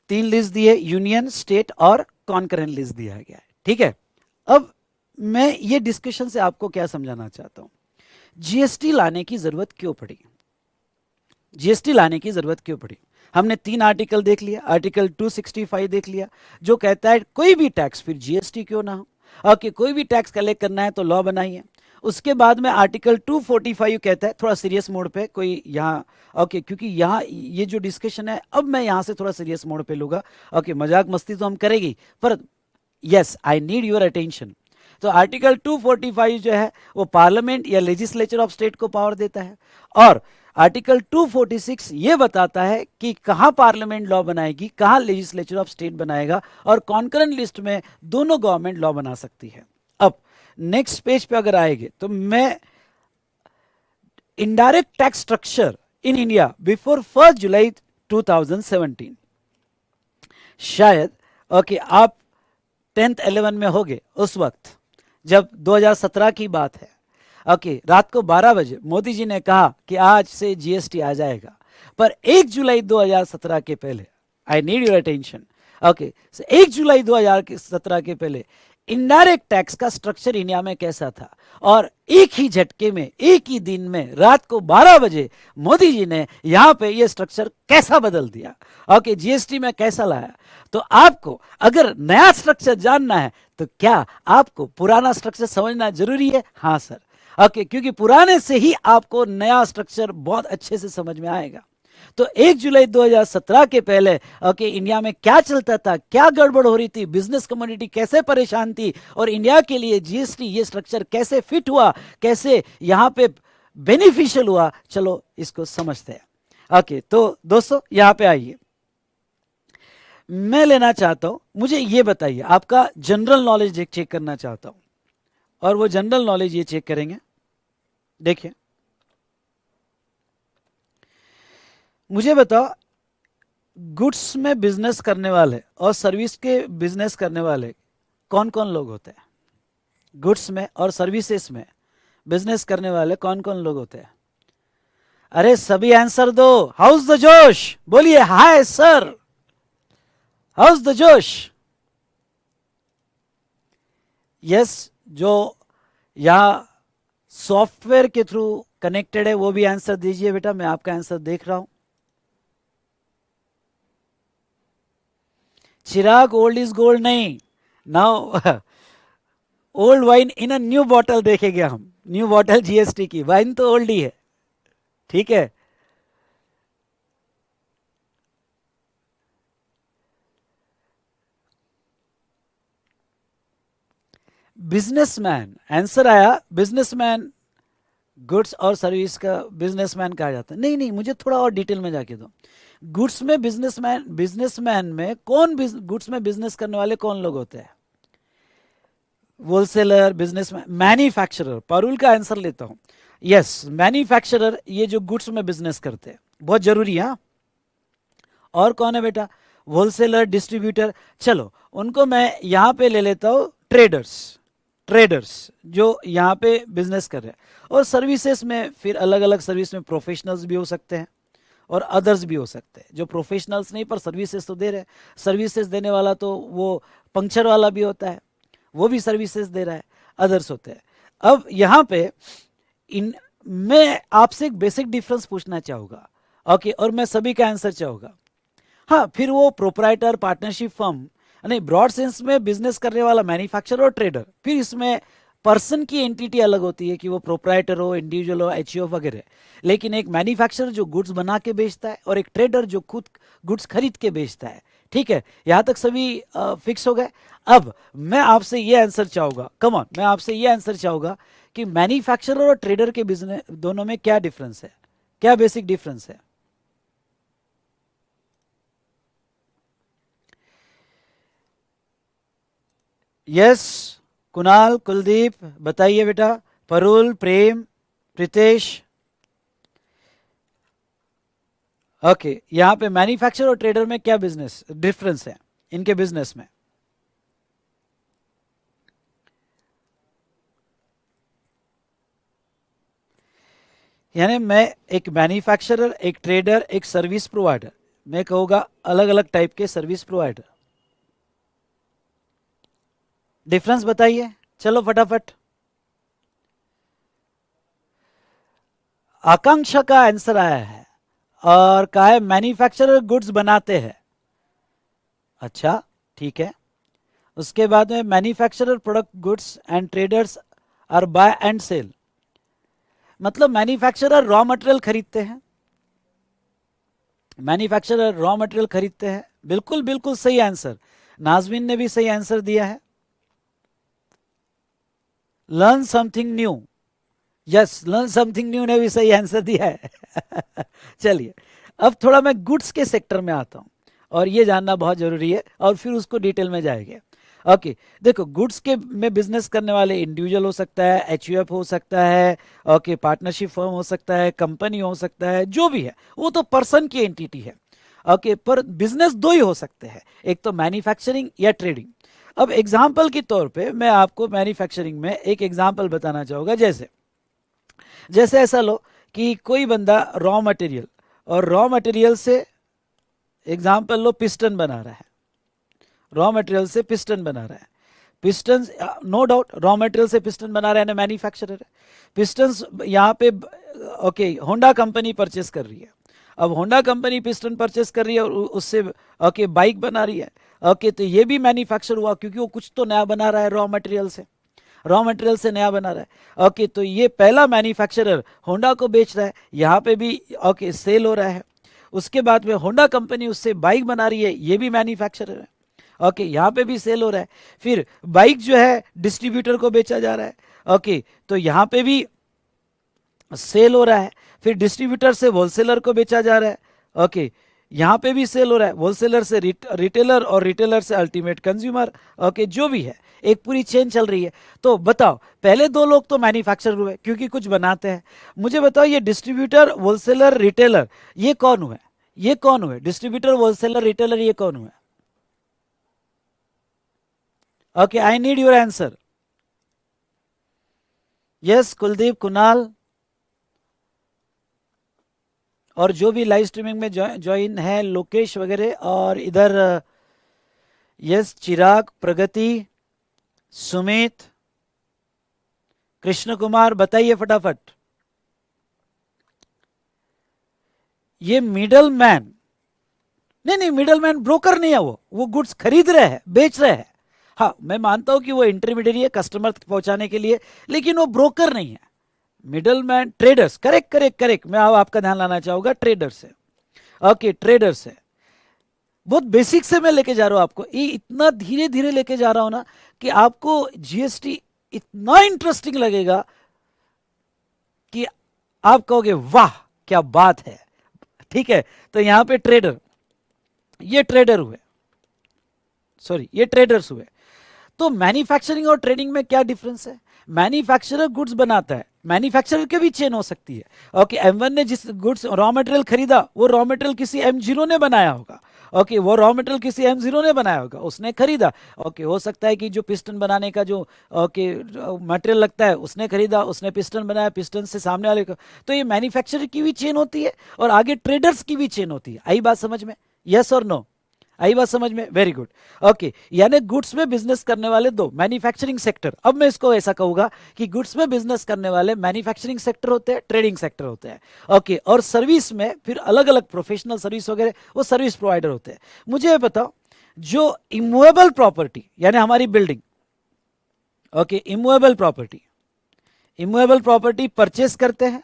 3 लिस्ट दिए, यूनियन, स्टेट और कॉन्करेंट लिस्ट दिया गया है। ठीक है, अब मैं ये डिस्कशन से आपको क्या समझाना चाहता हूं, जीएसटी लाने की जरूरत क्यों पड़ी। जीएसटी लाने की जरूरत क्यों पड़ी? हमने 3 आर्टिकल देख लिया। आर्टिकल 265 देख लिया जो कहता है कोई भी टैक्स फिर जीएसटी क्यों ना हो। ओके, कोई भी टैक्स कलेक्ट करना है तो लॉ बनाइए। उसके बाद में आर्टिकल 245 कहता है, थोड़ा सीरियस मोड पे कोई यहाँ, ओके, क्योंकि यहाँ ये जो डिस्कशन है अब मैं यहाँ से थोड़ा सीरियस मोड पे लूंगा। ओके, मजाक मस्ती तो हम करेंगे पर yes I need your attention. तो आर्टिकल 245 जो है वो पार्लियामेंट या लेजिस्लेचर ऑफ स्टेट को पावर देता है, और आर्टिकल 246 ये बताता है कि कहां पार्लियामेंट लॉ बनाएगी, कहां लेजिस्लेचर ऑफ स्टेट बनाएगा, और कॉन्करेंट लिस्ट में दोनों गवर्नमेंट लॉ बना सकती है। अब नेक्स्ट पेज पे अगर आएंगे तो मैं indirect tax structure in India before 1 जुलाई 2017, शायद ओके आप 10th 11 में होगे उस वक्त जब 2017 की बात है। ओके, रात को 12 बजे मोदी जी ने कहा कि आज से जीएसटी आ जाएगा, पर 1 जुलाई 2017 के पहले, I need your attention, okay, 1 जुलाई 2017 के पहले इनडायरेक्ट टैक्स का स्ट्रक्चर इंडिया में कैसा था, और एक ही झटके में, एक ही दिन में, रात को 12 बजे मोदी जी ने यहां पे ये स्ट्रक्चर कैसा बदल दिया, ओके, जीएसटी में कैसा लाया। तो आपको अगर नया स्ट्रक्चर जानना है तो क्या आपको पुराना स्ट्रक्चर समझना जरूरी है? हाँ सर, ओके, क्योंकि पुराने से ही आपको नया स्ट्रक्चर बहुत अच्छे से समझ में आएगा। तो 1 जुलाई 2017 के पहले ओके इंडिया में क्या चलता था, क्या गड़बड़ हो रही थी, बिजनेस कम्युनिटी कैसे परेशान थी, और इंडिया के लिए जीएसटी ये स्ट्रक्चर कैसे फिट हुआ, कैसे यहां पे बेनिफिशियल हुआ, चलो इसको समझते हैं। ओके, तो दोस्तों यहां पे आइए, मैं लेना चाहता हूं, मुझे ये बताइए, आपका जनरल नॉलेज चेक करना चाहता हूं, और वो जनरल नॉलेज ये चेक करेंगे। देखिए मुझे बताओ, गुड्स में बिजनेस करने वाले और सर्विस के बिजनेस करने वाले कौन कौन लोग होते हैं? गुड्स में और सर्विसेज में बिजनेस करने वाले कौन कौन लोग होते हैं? अरे सभी आंसर दो, हाउस द जोश, बोलिए हाय सर, हाउस द जोश। यस, जो यहां सॉफ्टवेयर के थ्रू कनेक्टेड है वो भी आंसर दीजिए बेटा, मैं आपका आंसर देख रहा हूं। चिराग ओल्ड इज गोल्ड नहीं, now old wine in a new bottle देखेंगे हम, न्यू बॉटल जीएसटी की, वाइन तो ओल्ड ही है, ठीक है। बिजनेसमैन आंसर आया, बिजनेसमैन गुड्स और सर्विस का बिजनेसमैन कहा जाता है। नहीं नहीं, मुझे थोड़ा और डिटेल में जाके दो। गुड्स में बिजनेसमैन, बिजनेसमैन में कौन, गुड्स में बिजनेस करने वाले कौन लोग होते हैं? Wholesaler, businessman, manufacturer. पारुल का आंसर लेता हूं, यस मैन्युफैक्चरर, ये जो गुड्स में बिजनेस करते हैं, बहुत जरूरी है। और कौन है बेटा? Wholesaler, distributor. चलो उनको मैं यहां पे ले लेता हूं, ट्रेडर्स, ट्रेडर्स जो यहाँ पे बिजनेस कर रहे हैं। और सर्विसेज में फिर अलग अलग सर्विस में प्रोफेशनल्स भी हो सकते हैं और अदर्स भी हो सकते हैं, जो प्रोफेशनल्स नहीं पर सर्विसेज तो दे रहे हैं। सर्विसेज देने वाला तो वो पंक्चर वाला भी होता है, वो भी सर्विसेज दे रहा है, अदर्स होते हैं। अब यहाँ पे इन मैं आपसे एक बेसिक डिफरेंस पूछना चाहूँगा, ओके, और मैं सभी का आंसर चाहूँगा। हाँ, फिर वो प्रोप्राइटर, पार्टनरशिप फर्म, नहीं ब्रॉड सेंस में बिजनेस करने वाला मैन्युफैक्चरर और ट्रेडर, फिर इसमें पर्सन की एंटिटी अलग होती है कि वो प्रोप्राइटर हो, इंडिविजुअल हो, एचईओ वगैरह। लेकिन एक मैन्युफैक्चरर जो गुड्स बना के बेचता है और एक ट्रेडर जो खुद गुड्स खरीद के बेचता है। ठीक है, यहाँ तक सभी फिक्स हो गए। अब मैं आपसे ये आंसर चाहूंगा, कम ऑन, मैं आपसे ये आंसर चाहूंगा कि मैन्युफैक्चरर और ट्रेडर के बिजनेस दोनों में क्या डिफरेंस है, क्या बेसिक डिफरेंस है? यस, कुणाल, कुलदीप बताइए बेटा। परुल, प्रेम, प्रीतेश। ओके, यहां पे मैन्युफैक्चरर और ट्रेडर में क्या बिजनेस डिफरेंस है इनके बिजनेस में? यानी मैं एक मैन्युफैक्चरर, एक ट्रेडर, एक सर्विस प्रोवाइडर, मैं कहूंगा अलग अलग टाइप के सर्विस प्रोवाइडर। डिफरेंस बताइए, चलो फटाफट। आकांक्षा का आंसर आया है और कहा है मैन्युफैक्चरर गुड्स बनाते हैं। अच्छा, ठीक है। उसके बाद में manufacturer product goods and traders are buy and sell, मतलब मैन्युफैक्चरर रॉ मटेरियल खरीदते हैं, मैन्युफैक्चरर रॉ मटेरियल खरीदते हैं। बिल्कुल बिल्कुल सही आंसर, नाजमीन ने भी सही आंसर दिया है। Learn something new, yes, learn something new ने भी सही आंसर दिया है। चलिए, अब थोड़ा मैं गुड्स के सेक्टर में आता हूं और ये जानना बहुत जरूरी है और फिर उसको डिटेल में जाएंगे। ओके, देखो गुड्स के में बिजनेस करने वाले इंडिविजुअल हो सकता है, एचयूएफ हो सकता है, ओके, पार्टनरशिप फर्म हो सकता है, कंपनी हो सकता है, जो भी है वो तो पर्सन की एंटिटी है। ओके, पर बिजनेस दो ही हो सकते हैं, एक तो मैन्युफैक्चरिंग या ट्रेडिंग। अब एग्जाम्पल के तौर पे मैं आपको मैन्युफैक्चरिंग में एक एग्जाम्पल बताना चाहूँगा। जैसे जैसे ऐसा लो कि कोई बंदा रॉ मटेरियल, और रॉ मटेरियल से एग्जाम्पल लो पिस्टन बना रहा है, रॉ मटेरियल से पिस्टन बना रहा है। Piston, no doubt raw material से पिस्टन बना रहा है, मैन्युफैक्चरर है। पिस्टन यहाँ पे ओके होंडा कंपनी परचेस कर रही है। अब होंडा कंपनी पिस्टन परचेस कर रही है और उससे ओके बाइक बना रही है। ओके, तो ये भी मैन्युफैक्चर हुआ क्योंकि वो कुछ तो नया बना रहा है रॉ मटेरियल से, रॉ मटेरियल से नया बना रहा है। ओके, तो ये पहला मैन्युफैक्चरर होंडा को बेच रहा है, यहाँ पे भी ओके सेल हो रहा है। उसके बाद में होंडा कंपनी उससे बाइक बना रही है, ये भी मैन्युफैक्चरर है। ओके, यहाँ पे भी सेल हो रहा है। फिर बाइक जो है डिस्ट्रीब्यूटर को बेचा जा रहा है। ओके, तो यहाँ पे भी सेल हो रहा है। फिर डिस्ट्रीब्यूटर से होलसेलर को बेचा जा रहा है। ओके, यहाँ पे भी सेल हो रहा है, होलसेलर से रिटेलर और रिटेलर से अल्टीमेट कंज्यूमर। ओके, जो भी है एक पूरी चेन चल रही है। तो बताओ, पहले दो लोग तो मैन्युफैक्चरर हुए क्योंकि कुछ बनाते हैं। मुझे बताओ ये डिस्ट्रीब्यूटर, होलसेलर, रिटेलर, ये कौन हुए? ये कौन हुए? डिस्ट्रीब्यूटर, होलसेलर, रिटेलर, ये कौन हुए? Okay, I need your answer. Yes, Kuldeep, Kunal, और जो भी लाइव स्ट्रीमिंग में ज्वाइन है, लोकेश वगैरह, और इधर यस चिराग, प्रगति, सुमित, कृष्ण कुमार, बताइए फटाफट। ये मिडल मैन, नहीं नहीं, मिडल मैन ब्रोकर नहीं है, वो गुड्स खरीद रहे हैं, बेच रहे हैं। हाँ, मैं मानता हूं कि वो इंटरमीडिएट है कस्टमर तक पहुंचाने के लिए, लेकिन वो ब्रोकर नहीं है। Middle man, traders, correct correct correct, मैं अब आपका ध्यान लाना चाहूंगा ट्रेडर्स से। ओके, ट्रेडर्स है। बहुत बेसिक से मैं लेके जा रहा हूं आपको, ये इतना धीरे धीरे लेके जा रहा हूं ना कि आपको जीएसटी इतना इंटरेस्टिंग लगेगा कि आप कहोगे वाह क्या बात है। ठीक है, तो यहां पे ट्रेडर, ये ट्रेडर हुए, सॉरी ये ट्रेडर्स हुए। तो मैन्युफैक्चरिंग और ट्रेडिंग में क्या डिफरेंस है? मैन्युफैक्चरर गुड्स बनाता है, मैन्युफैक्चरर के भी चेन हो सकती है। ओके, M1 ने जिस गुड्स रॉ मटेरियल खरीदा, वो रॉ मटेरियल किसी M0 ने बनाया होगा। ओके, वो रॉ मटेरियल किसी M0 ने बनाया होगा, उसने खरीदा। ओके, हो सकता है कि जो पिस्टन बनाने का जो ओके मटेरियल लगता है उसने खरीदा, उसने पिस्टन बनाया, पिस्टन से सामने वाले को। तो ये मैन्युफैक्चरर की भी चेन होती है और आगे ट्रेडर्स की भी चेन होती है। आई बात समझ में? यस और नो? आई बात समझ में? Very good. ओके, यानी गुड्स में बिजनेस करने वाले दो, मैन्युफैक्चरिंग सेक्टर। अब मैं इसको ऐसा कहूंगा कि गुड्स में बिजनेस करने वाले मैन्युफैक्चरिंग सेक्टर होते हैं, ट्रेडिंग सेक्टर होते हैं। ओके, और सर्विस में फिर अलग अलग प्रोफेशनल सर्विस वगैरह, वो सर्विस प्रोवाइडर होते हैं। मुझे ये बताओ, जो इमूवेबल प्रॉपर्टी यानी हमारी building, okay, immovable property, immovable property purchase करते हैं,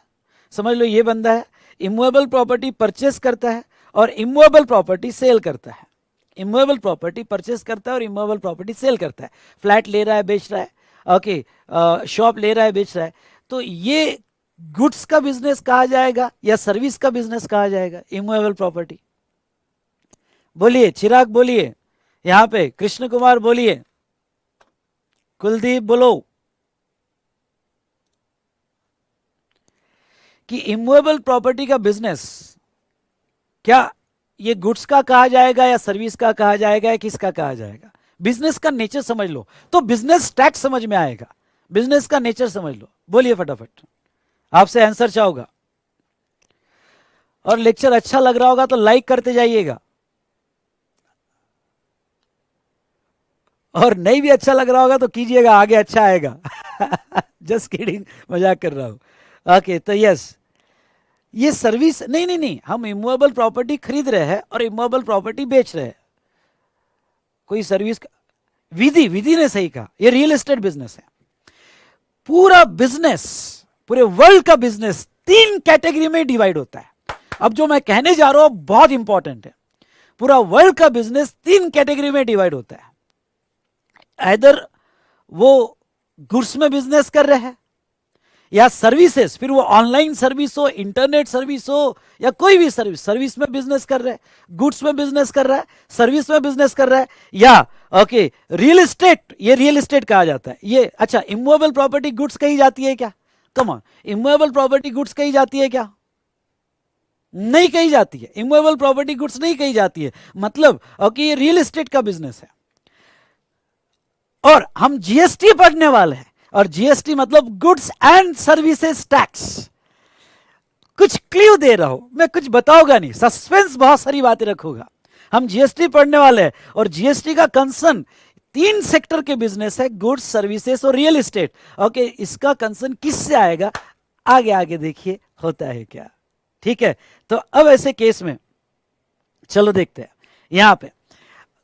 समझ लो ये बंदा है, इमूवेबल प्रॉपर्टी परचेस करता है और इमूवेबल प्रॉपर्टी सेल करता है। इमूवेबल प्रॉपर्टी परचेस करता है और इमूवेबल प्रॉपर्टी सेल करता है। फ्लैट ले रहा है, बेच रहा है, ओके, शॉप ले रहा है, बेच रहा है। तो ये गुड्स का बिजनेस कहा जाएगा या सर्विस का बिजनेस कहा जाएगा? Immovable property. बोलिए चिराग, बोलिए, यहां पे कृष्ण कुमार बोलिए, कुलदीप बोलो कि इमूवेबल प्रॉपर्टी का बिजनेस क्या ये गुड्स का कहा जाएगा या सर्विस का कहा जाएगा या किसका कहा जाएगा? बिजनेस का नेचर समझ लो तो बिजनेस टैक्स समझ में आएगा। बिजनेस का नेचर समझ लो, बोलिए फटाफट, आपसे आंसर चाहूंगा। और लेक्चर अच्छा लग रहा होगा तो लाइक करते जाइएगा, और नहीं भी अच्छा लग रहा होगा तो कीजिएगा, आगे अच्छा आएगा। जस्ट किडिंग, मजाक कर रहा हूं। ओके, तो यस, ये सर्विस नहीं नहीं नहीं, हम इमूवेबल प्रॉपर्टी खरीद रहे हैं और इमूवेबल प्रॉपर्टी बेच रहे हैं। कोई सर्विस विधि, विधि ने सही कहा, ये रियल एस्टेट बिजनेस है। पूरा बिजनेस, पूरे वर्ल्ड का बिजनेस 3 कैटेगरी में डिवाइड होता है। अब जो मैं कहने जा रहा हूं बहुत इंपॉर्टेंट है। पूरा वर्ल्ड का बिजनेस 3 कैटेगरी में डिवाइड होता है। इधर वो गुड्स में बिजनेस कर रहे हैं या सर्विसेज, फिर वो ऑनलाइन सर्विस हो, इंटरनेट सर्विस हो या कोई भी सर्विस, सर्विस में बिजनेस कर रहा है, गुड्स में बिजनेस कर रहा है, सर्विस में बिजनेस कर रहा है, या ओके रियल एस्टेट, ये रियल एस्टेट कहा जाता है। ये अच्छा, इमूवेबल प्रॉपर्टी गुड्स कही जाती है क्या? Come on, immovable property goods कही जाती है क्या? नहीं कही जाती है। इमूवेबल प्रॉपर्टी गुड्स नहीं कही जाती है, मतलब ओके ये रियल एस्टेट का बिजनेस है। और हम जीएसटी पढ़ने वाले हैं, और जीएसटी मतलब गुड्स एंड सर्विसेज टैक्स। कुछ क्ल्यू दे रहा हूं मैं, कुछ बताऊंगा नहीं, सस्पेंस बहुत सारी बातें रखूंगा। हम जीएसटी पढ़ने वाले हैं और जीएसटी का कंसर्न 3 सेक्टर के बिजनेस है, गुड्स, सर्विसेज और रियल एस्टेट। ओके, इसका कंसर्न किससे आएगा आगे आगे देखिए होता है क्या। ठीक है, तो अब ऐसे केस में चलो देखते हैं। यहां पे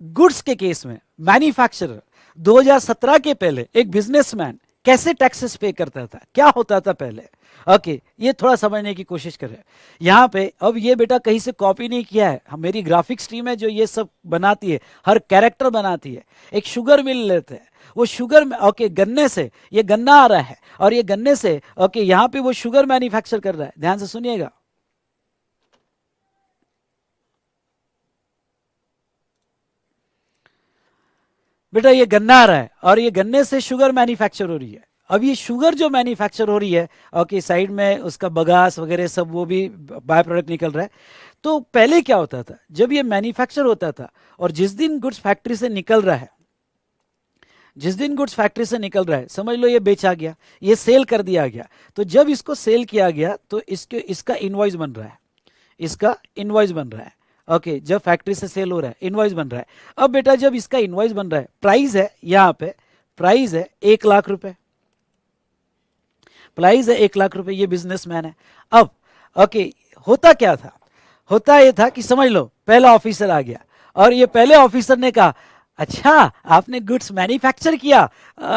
गुड्स के केस में मैन्युफैक्चरर 2017 के पहले एक बिजनेसमैन कैसे टैक्सेस पे करता था, क्या होता था पहले। ओके, ये थोड़ा समझने की कोशिश करें। यहाँ पे अब ये बेटा कहीं से कॉपी नहीं किया है, मेरी ग्राफिक्स टीम है जो ये सब बनाती है, हर कैरेक्टर बनाती है। एक शुगर मिल लेते हैं, वो शुगर में ओके गन्ने से ये गन्ना आ रहा है और ये गन्ने से ओके यहाँ पे वो शुगर मैन्युफैक्चर कर रहा है। ध्यान से सुनिएगा, बेटा ये गन्ना आ रहा है और ये गन्ने से शुगर मैन्युफैक्चर हो रही है। अब ये शुगर जो मैन्युफैक्चर हो रही है, ओके साइड में उसका बगास वगैरह सब वो भी बाय प्रोडक्ट निकल रहा है। तो पहले क्या होता था, जब ये मैन्युफैक्चर होता था और जिस दिन गुड्स फैक्ट्री से निकल रहा है, जिस दिन गुड्स फैक्ट्री से निकल रहा है, समझ लो ये बेचा गया, ये सेल कर दिया गया। तो जब इसको सेल किया गया तो इसका इनवॉइस बन रहा है, इसका इनवॉइस बन रहा है। ओके, जब फैक्ट्री से सेल हो रहा है इनवॉइस बन रहा है। अब बेटा जब इसका इनवॉइस बन रहा है, प्राइस है यहाँ पे, प्राइस है 1 लाख रुपए, प्राइस है 1 लाख रुपए, ये बिजनेसमैन है। अब ओके होता क्या था, होता ये था कि समझ लो पहला ऑफिसर आ गया और ये पहले ऑफिसर ने कहा अच्छा आपने गुड्स मैन्युफैक्चर किया?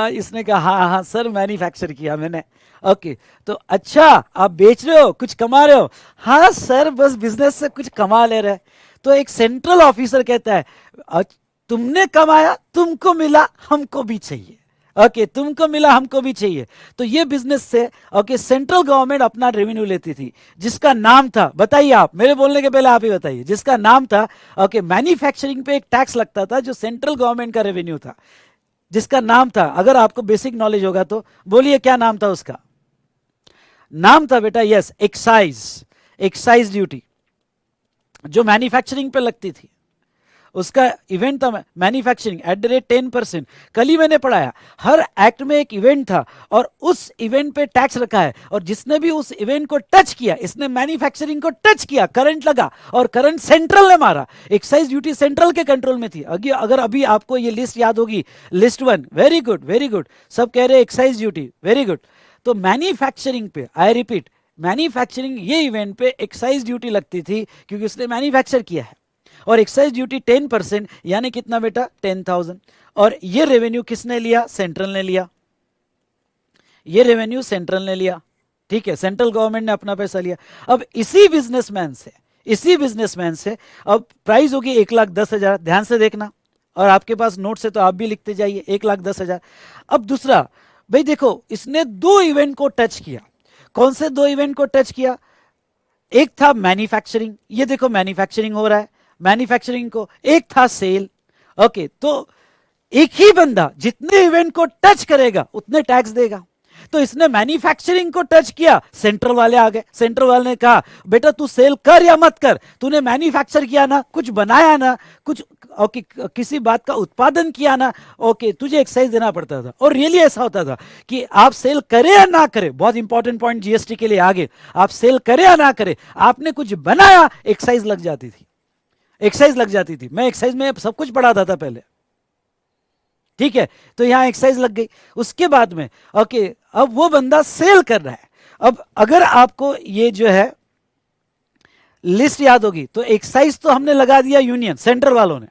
इसने कहा हाँ हाँ सर मैन्युफैक्चर किया मैंने। ओके, तो अच्छा आप बेच रहे हो, कुछ कमा रहे हो? हाँ सर बस बिजनेस से कुछ कमा ले रहे। तो एक सेंट्रल ऑफिसर कहता है तुमने कमाया, तुमको मिला, हमको भी चाहिए। ओके, तुमको मिला हमको भी चाहिए। तो ये बिजनेस से ओके सेंट्रल गवर्नमेंट अपना रेवेन्यू लेती थी, जिसका नाम था, बताइए आप, मेरे बोलने के पहले आप ही बताइए, जिसका नाम था ओके मैन्युफैक्चरिंग पे एक टैक्स लगता था जो सेंट्रल गवर्नमेंट का रेवेन्यू था, जिसका नाम था, अगर आपको बेसिक नॉलेज होगा तो बोलिए क्या नाम था उसका? नाम था बेटा यस एक्साइज, एक्साइज ड्यूटी जो मैन्युफैक्चरिंग पे लगती थी, उसका इवेंट था मैन्युफैक्चरिंग एट द रेट 10%। कल ही मैंने पढ़ाया, हर एक्ट में एक इवेंट था और उस इवेंट पे टैक्स रखा है, और जिसने भी उस इवेंट को टच किया, इसने मैन्युफैक्चरिंग को टच किया, करंट लगा और करंट सेंट्रल ने मारा। एक्साइज ड्यूटी सेंट्रल के कंट्रोल में थी। अगर अभी आपको ये लिस्ट याद होगी, list 1, very good very good, सब कह रहे एक्साइज ड्यूटी, वेरी गुड। तो मैन्युफैक्चरिंग पे, आई रिपीट, मैन्युफैक्चरिंग ये इवेंट पे एक्साइज ड्यूटी लगती थी क्योंकि उसने मैन्युफैक्चर किया है, और एक्साइज ड्यूटी 10%, यानी कितना बेटा, 10,000। और ये रेवेन्यू किसने लिया, सेंट्रल ने लिया, ये रेवेन्यू सेंट्रल ने लिया, ठीक है, सेंट्रल गवर्नमेंट ने अपना पैसा लिया। अब इसी बिजनेसमैन से अब प्राइस होगी 1,10,000, ध्यान से देखना, और आपके पास नोट से तो आप भी लिखते जाइए, 1,10,000। अब दूसरा, भाई देखो, इसने 2 इवेंट को टच किया। कौन से 2 इवेंट को टच किया? एक था मैन्युफैक्चरिंग, ये देखो मैन्युफैक्चरिंग हो रहा है, मैन्युफैक्चरिंग को, एक था सेल। ओके, तो एक ही बंदा जितने इवेंट को टच करेगा उतने टैक्स देगा। तो इसने मैन्युफैक्चरिंग को टच किया, सेंट्रल वाले आ गए, सेंट्रल वाले ने कहा बेटा तू सेल कर या मत कर, तूने मैन्युफैक्चर किया ना, कुछ बनाया ना, कुछ ओके, किसी बात का उत्पादन किया ना, ओके, तुझे एक्साइज देना पड़ता था। और रियली ऐसा होता था कि आप सेल करे या ना करे, बहुत इंपॉर्टेंट पॉइंट जीएसटी के लिए आगे, आप सेल करे या ना करे, आपने कुछ बनाया, एक्साइज लग जाती थी, एक्साइज लग जाती थी। मैं एक्साइज में सब कुछ पढ़ाता था पहले, ठीक है, तो यहां एक्साइज लग गई। उसके बाद में ओके, अब वो बंदा सेल कर रहा है। अब अगर आपको ये जो है लिस्ट याद होगी, तो एक्साइज तो हमने लगा दिया यूनियन सेंट्रल वालों ने,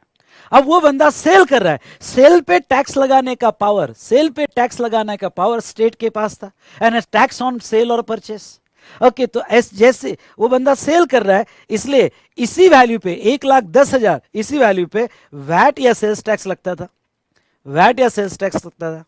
अब वो बंदा सेल कर रहा है, सेल पे टैक्स लगाने का पावर, सेल पे टैक्स लगाने का पावर स्टेट के पास था, एंड टैक्स ऑन सेल और परचेस। ओके, तो जैसे वो बंदा सेल कर रहा है, इसलिए इसी वैल्यू पे 1,10,000, इसी वैल्यू पे वैट या सेल्स टैक्स लगता था, वैट या सेल्स टैक्स लगता था।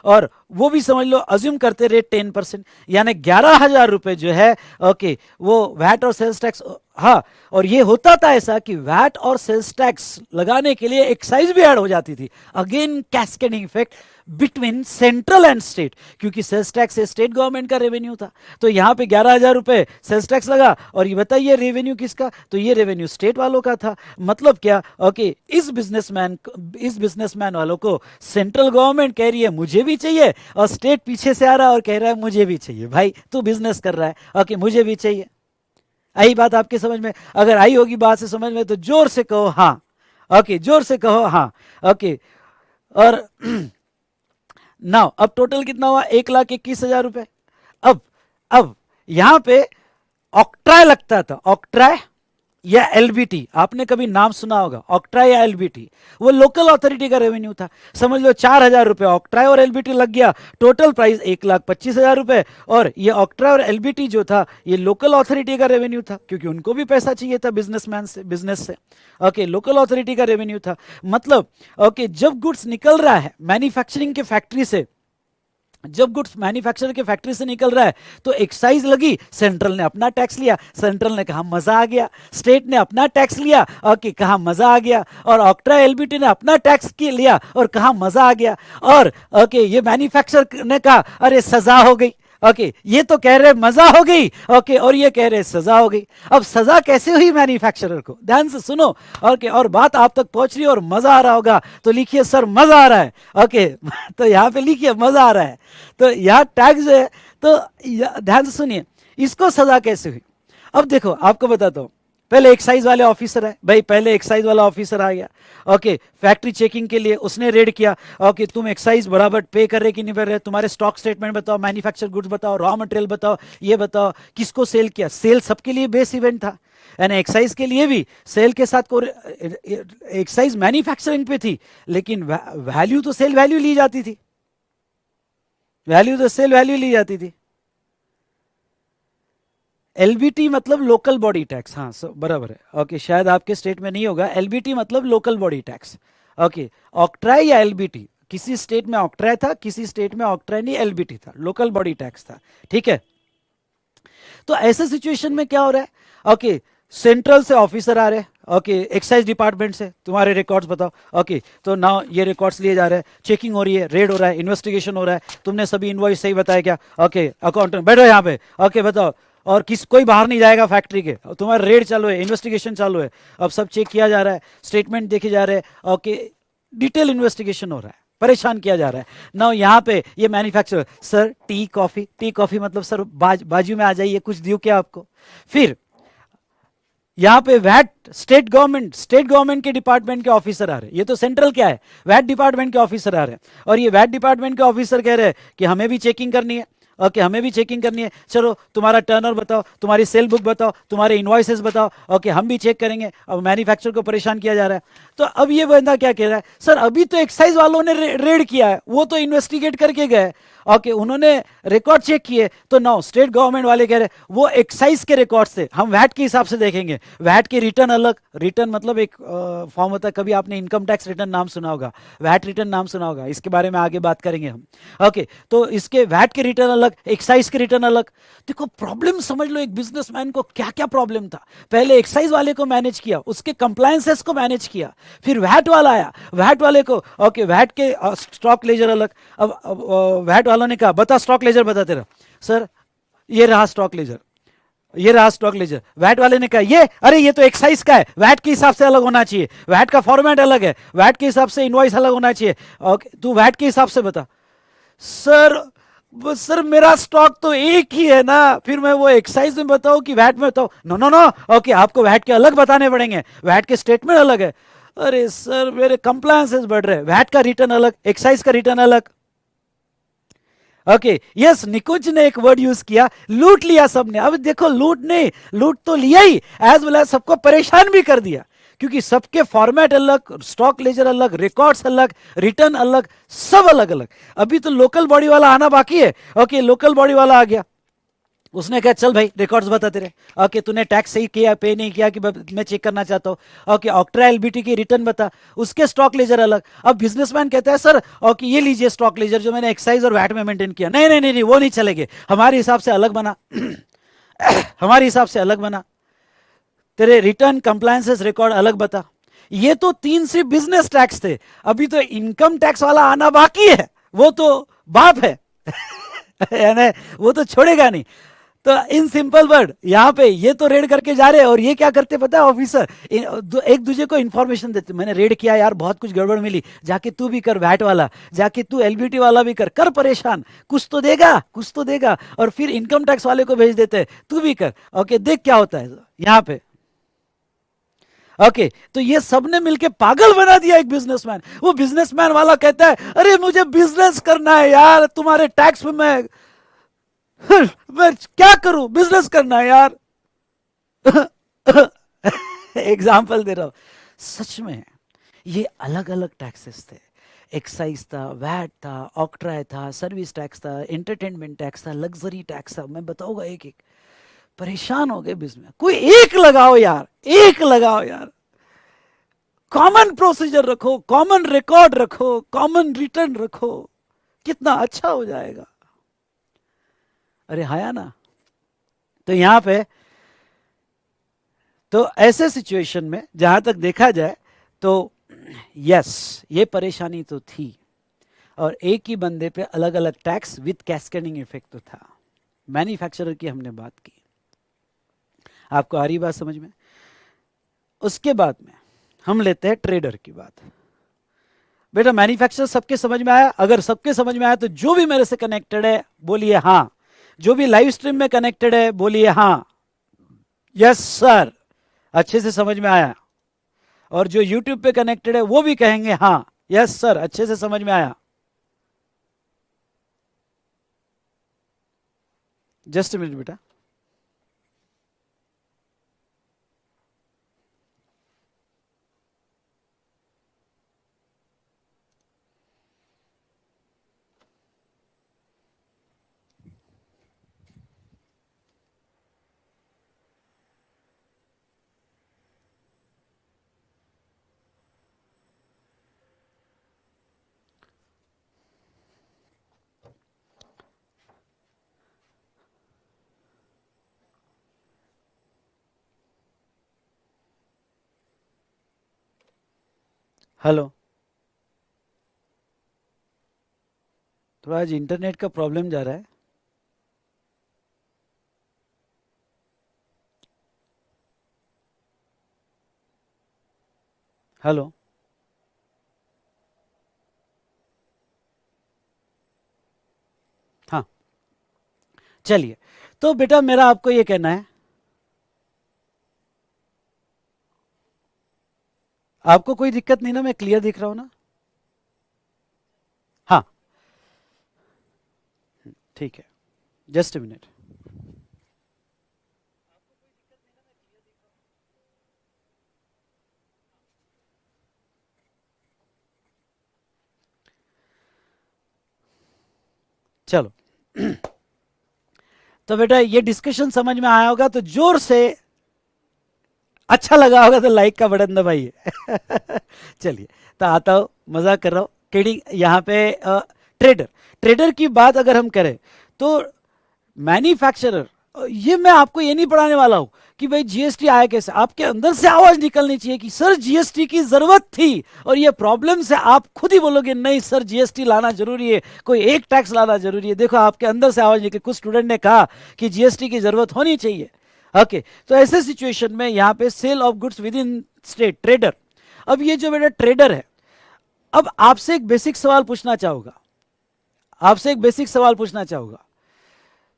और वो भी समझ लो, अज्यूम करते रेट 10%, यानी 11,000 रुपए जो है, ओके, वो वैट और सेल्स टैक्स। हाँ, और ये होता था ऐसा कि वैट और सेल्स टैक्स लगाने के लिए एक्साइज भी ऐड हो जाती थी, again cascading effect between central and state, क्योंकि सेल्स टैक्स से स्टेट गवर्नमेंट का रेवेन्यू था। तो यहां पे 11,000 रुपए सेल्स टैक्स लगा, और ये बताइए रेवेन्यू किसका, तो ये रेवेन्यू स्टेट वालों का था। मतलब क्या, ओके, इस बिजनेसमैन वालों को सेंट्रल गवर्नमेंट कह रही है मुझे भी चाहिए, और स्टेट पीछे से आ रहा है और कह रहा है मुझे भी चाहिए। भाई तू बिजनेस कर रहा है, ओके, मुझे भी चाहिए। आई बात आपके समझ में? अगर आई होगी बात से समझ में, तो जोर से कहो हाँ, ओके, जोर से कहो हाँ, ओके। और नाउ अब टोटल कितना हुआ, 1,21,000 रुपए। अब यहां पे ऑक्ट्राय लगता था, ऑक्ट्राय या एलबीटी, आपने कभी नाम सुना होगा, ऑक्ट्राय या एलबीटी, वो लोकल अथॉरिटी का रेवेन्यू था। समझ लो 4,000 रुपए ऑक्ट्राय और एलबीटी लग गया, टोटल प्राइस 1,25,000 रुपए। और ये ऑक्ट्राय और एलबीटी जो था, ये लोकल अथॉरिटी का रेवेन्यू था, क्योंकि उनको भी पैसा चाहिए था बिजनेसमैन से, बिजनेस से। ओके, लोकल अथॉरिटी का रेवेन्यू था। मतलब ओके, जब गुड्स निकल रहा है मैन्युफैक्चरिंग के फैक्ट्री से, जब गुड्स मैन्युफैक्चर के फैक्ट्री से निकल रहा है, तो एक्साइज लगी, सेंट्रल ने अपना टैक्स लिया, सेंट्रल ने कहा मजा आ गया, स्टेट ने अपना टैक्स लिया, ओके, कहा मजा आ गया, और ऑक्ट्रा एलबीटी ने अपना टैक्स लिया और कहा मजा आ गया, और ओके, ये मैन्युफैक्चर ने कहा अरे सजा हो गई। ओके, ये तो कह रहे मजा हो गई, ओके, और ये कह रहे सजा हो गई। अब सजा कैसे हुई मैन्युफैक्चरर को, ध्यान से सुनो, ओके, और बात आप तक पहुंच रही है और मजा आ रहा होगा, तो लिखिए सर मजा आ रहा है, ओके, तो यहां पे लिखिए मजा आ रहा है। तो यहां टैक्स है, तो ध्यान से सुनिए, इसको सजा कैसे हुई। अब देखो आपको बताता हूं, पहले एक्साइज वाले ऑफिसर है, भाई पहले एक्साइज वाला ऑफिसर आ गया, ओके, फैक्ट्री चेकिंग के लिए उसने रेड किया, ओके, तुम एक्साइज बराबर पे कर रहे कि नहीं कर रहे, तुम्हारे स्टॉक स्टेटमेंट बताओ, मैन्युफैक्चर गुड्स बताओ, रॉ मटेरियल बताओ, ये बताओ किसको सेल किया। सेल सबके लिए बेस इवेंट था, यानी एक्साइज के लिए भी सेल के साथ को, एक्साइज मैन्युफैक्चरिंग पे थी, लेकिन वैल्यू तो सेल वैल्यू ली जाती थी, वैल्यू तो सेल वैल्यू ली जाती थी। एलबीटी मतलब लोकल बॉडी टैक्स, हाँ बराबर है, ओके, शायद आपके स्टेट में नहीं होगा, एलबीटी मतलब local body tax, okay. Octroi या एलबीटी, किसी स्टेट में ऑक्ट्राय था, किसी स्टेट में ऑक्ट्राय नहीं, एलबीटी था, लोकल बॉडी टैक्स था, ठीक है। तो ऐसे सिचुएशन में क्या हो रहा है, ओके, सेंट्रल से ऑफिसर आ रहे हैं, ओके, एक्साइज डिपार्टमेंट से तुम्हारे रिकॉर्ड्स बताओ, ओके, तो नाउ ये रिकॉर्ड्स लिए जा रहे हैं, चेकिंग हो रही है, रेड हो रहा है, इन्वेस्टिगेशन हो रहा है, तुमने सभी इनवॉइस सही बताया क्या, ओके, अकाउंटेंट बैठो यहाँ पे, ओके, बताओ, और कोई बाहर नहीं जाएगा फैक्ट्री के, और तुम्हारा रेड चालू है, इन्वेस्टिगेशन चालू है, अब सब चेक किया जा रहा है, स्टेटमेंट देखे जा रहे हैं, ओके, डिटेल इन्वेस्टिगेशन हो रहा है, परेशान किया जा रहा है ना। यहाँ पे ये मैन्युफैक्चरर, सर टी कॉफी मतलब सर बाजू में आ जाइए, कुछ दियो क्या आपको। फिर यहाँ पे वैट, स्टेट गवर्नमेंट के डिपार्टमेंट के ऑफिसर आ रहे हैं, ये तो सेंट्रल क्या है, वैट डिपार्टमेंट के ऑफिसर आ रहे हैं, और ये वैट डिपार्टमेंट के ऑफिसर कह रहे हैं कि हमें भी चेकिंग करनी है, ओके हमें भी चेकिंग करनी है, चलो तुम्हारा टर्नओवर बताओ, तुम्हारी सेल बुक बताओ, तुम्हारे इनवॉइसेस बताओ, ओके हम भी चेक करेंगे। अब मैन्युफैक्चरर को परेशान किया जा रहा है। तो अब ये बंदा क्या कह रहा है, सर अभी तो एक्साइज वालों ने रेड किया है, वो तो इन्वेस्टिगेट करके गए, ओके उन्होंने रिकॉर्ड चेक किए, तो नाउ स्टेट गवर्नमेंट वाले कह रहे हैं वो एक्साइज के रिकॉर्ड से हम वैट के हिसाब से देखेंगे, वैट के रिटर्न अलग, रिटर्न मतलब एक फॉर्म होता है, कभी आपने इनकम टैक्स रिटर्न नाम सुना होगा, वैट रिटर्न नाम सुना होगा, इसके बारे में आगे बात करेंगे हम, ओके तो इसके वैट के रिटर्न अलग, एक्साइज के रिटर्न अलग। देखो प्रॉब्लम समझ लो, एक बिजनेसमैन को क्या क्या प्रॉब्लम था, पहले एक्साइज वाले को मैनेज किया, उसके कंप्लायंसेस को मैनेज किया, फिर वैट वाला आया, वैट वाले को ओके वैट के स्टॉक लेजर अलग। अब वैट वालों ने कहा बता स्टॉक लेजर बता तेरा, सर ये रहा स्टॉक लेजर, ये रहा स्टॉक लेजर। वैट वाले ने कहा ये, अरे ये तो एक्साइज का है, वैट के हिसाब से अलग होना चाहिए, वैट का फॉर्मेट अलग है, वैट के हिसाब से इनवॉइस अलग होना चाहिए, ओके तू वैट के हिसाब से बता। सर सर मेरा स्टॉक तो एक ही है ना, फिर मैं वो एक्साइज में बताऊं कि वैट में बताऊं, नो नो नो, ओके आपको वैट के अलग बताने पड़ेंगे, वैट के स्टेटमेंट अलग है। अरे सर मेरे कंप्लायंसेस बढ़ रहे हैं, वैट का रिटर्न अलग, एक्साइज का रिटर्न अलग, ओके यस निकुंज ने एक वर्ड यूज किया, लूट लिया सबने। अब देखो लूट नहीं, लूट तो लिया ही, एज वेल एज सबको परेशान भी कर दिया, क्योंकि सबके फॉर्मेट अलग, स्टॉक लेजर अलग, रिकॉर्ड्स अलग, रिटर्न अलग, सब अलग अलग। अभी तो लोकल बॉडी वाला आना बाकी है, ओके लोकल बॉडी वाला आ गया, उसने कहा चल भाई रिकॉर्ड्स बता तेरे, ओके तूने टैक्स सही किया पे नहीं किया कि मैं चेक करना चाहता हूँ, ओके ऑक्ट्रा एलबीटी की रिटर्न बता, उसके स्टॉक लेजर अलग। अब बिजनेसमैन कहता है सर ओके ये लीजिए स्टॉक लेजर जो मैंने एक्साइज और वैट में मेंटेन किया, नहीं नहीं नहीं नहीं वो नहीं चलेंगे, हमारे हिसाब से अलग बना हमारे हिसाब से अलग बना, तेरे रिटर्न कंप्लायंसेस रिकॉर्ड अलग बता। ये तो 3 सिर्फ बिजनेस टैक्स थे, अभी तो इनकम टैक्स वाला आना बाकी है, वो तो बाप है यानी वो तो छोड़ेगा नहीं। तो इन सिंपल वर्ड यहाँ पे ये तो रेड करके जा रहे हैं, और ये क्या करते पता है ऑफिसर, एक दूसरे को इंफॉर्मेशन देते, मैंने रेड किया यार बहुत कुछ गड़बड़ मिली, जाके तू भी कर वैट वाला, जाके तू एलबीटी वाला भी कर कर परेशान, कुछ तो देगा कुछ तो देगा, और फिर इनकम टैक्स वाले को भेज देते हैं तू भी कर, ओके देख क्या होता है यहाँ पे। ओके तो ये सबने मिलके पागल बना दिया एक बिजनेसमैन। वो बिजनेसमैन वाला कहता है अरे मुझे बिजनेस करना है यार, तुम्हारे टैक्स में मैं क्या करूं, बिजनेस करना है यार एग्जाम्पल दे रहा हूं, सच में ये अलग अलग टैक्सेस थे, एक्साइज था, वैट था, ऑक्ट्राय था, सर्विस टैक्स था, एंटरटेनमेंट टैक्स था, लग्जरी टैक्स था, मैं बताऊंगा एक एक, परेशान हो गए बिजनेस। कोई एक लगाओ यार, एक लगाओ यार, कॉमन प्रोसीजर रखो, कॉमन रिकॉर्ड रखो, कॉमन रिटर्न रखो, कितना अच्छा हो जाएगा। अरे हाया ना। तो यहां पे तो ऐसे सिचुएशन में जहां तक देखा जाए तो यस ये परेशानी तो थी, और एक ही बंदे पे अलग अलग टैक्स विद कैस्केडिंग इफेक्ट तो था। मैन्युफैक्चरर की हमने बात की, आपको आ रही बात समझ में। उसके बाद में हम लेते हैं ट्रेडर की बात। बेटा मैन्युफैक्चरर सबके समझ में आया? अगर सबके समझ में आया तो जो भी मेरे से कनेक्टेड है बोलिए हाँ, जो भी लाइव स्ट्रीम में कनेक्टेड है बोलिए हाँ, यस सर अच्छे से समझ में आया, और जो यूट्यूब पे कनेक्टेड है वो भी कहेंगे हाँ यस सर अच्छे से समझ में आया। जस्ट मिनट बेटा। हेलो, थोड़ा आज इंटरनेट का प्रॉब्लम जा रहा है। हेलो, हाँ, चलिए। तो बेटा मेरा आपको ये कहना है, आपको कोई दिक्कत नहीं ना, मैं क्लियर दिख रहा हूं ना? हाँ, ठीक है, जस्ट अ मिनट। चलो, तो बेटा ये डिस्कशन समझ में आया होगा तो जोर से, अच्छा लगा होगा तो लाइक का बटन दबाइए। चलिए, तो आता हूँ, मजाक कर रहा हूँ, किडिंग। यहाँ पे ट्रेडर, ट्रेडर की बात अगर हम करें तो मैन्युफैक्चरर, ये मैं आपको ये नहीं पढ़ाने वाला हूं कि भाई जीएसटी आया कैसे। आपके अंदर से आवाज निकलनी चाहिए कि सर जीएसटी की जरूरत थी, और ये प्रॉब्लम से आप खुद ही बोलोगे नहीं सर जीएसटी लाना जरूरी है, कोई एक टैक्स लाना जरूरी है। देखो आपके अंदर से आवाज निकली, कुछ स्टूडेंट ने कहा कि जीएसटी की जरूरत होनी चाहिए। ओके, तो ऐसे सिचुएशन में यहां पे sale of goods within state, trader. अब ये जो बेटा ट्रेडर है, अब आपसे एक बेसिक सवाल पूछना चाहूंगा, आपसे एक बेसिक सवाल पूछना चाहूंगा।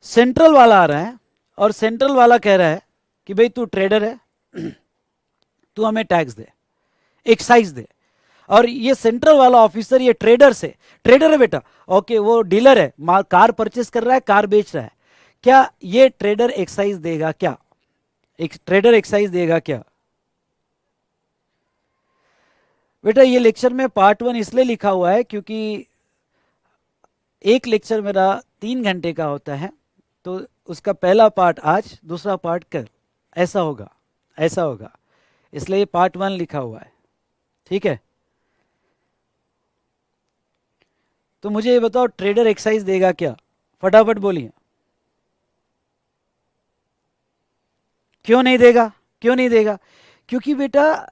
सेंट्रल वाला आ रहा है और सेंट्रल वाला कह रहा है कि भाई तू ट्रेडर है, तू हमें टैक्स दे, एक्साइज दे। और ये सेंट्रल वाला ऑफिसर ये ट्रेडर से, ट्रेडर है बेटा, ओके, वो डीलर है, कार परचेस कर रहा है, कार बेच रहा है, क्या ये ट्रेडर एक्साइज देगा? क्या एक ट्रेडर एक्साइज देगा क्या? बेटा ये लेक्चर में पार्ट 1 इसलिए लिखा हुआ है क्योंकि एक लेक्चर मेरा 3 घंटे का होता है, तो उसका पहला पार्ट आज, दूसरा पार्ट कल, ऐसा होगा, ऐसा होगा, इसलिए पार्ट 1 लिखा हुआ है। ठीक है, तो मुझे ये बताओ ट्रेडर एक्साइज देगा क्या? फटाफट बोलिए, क्यों नहीं देगा? क्यों नहीं देगा? क्योंकि बेटा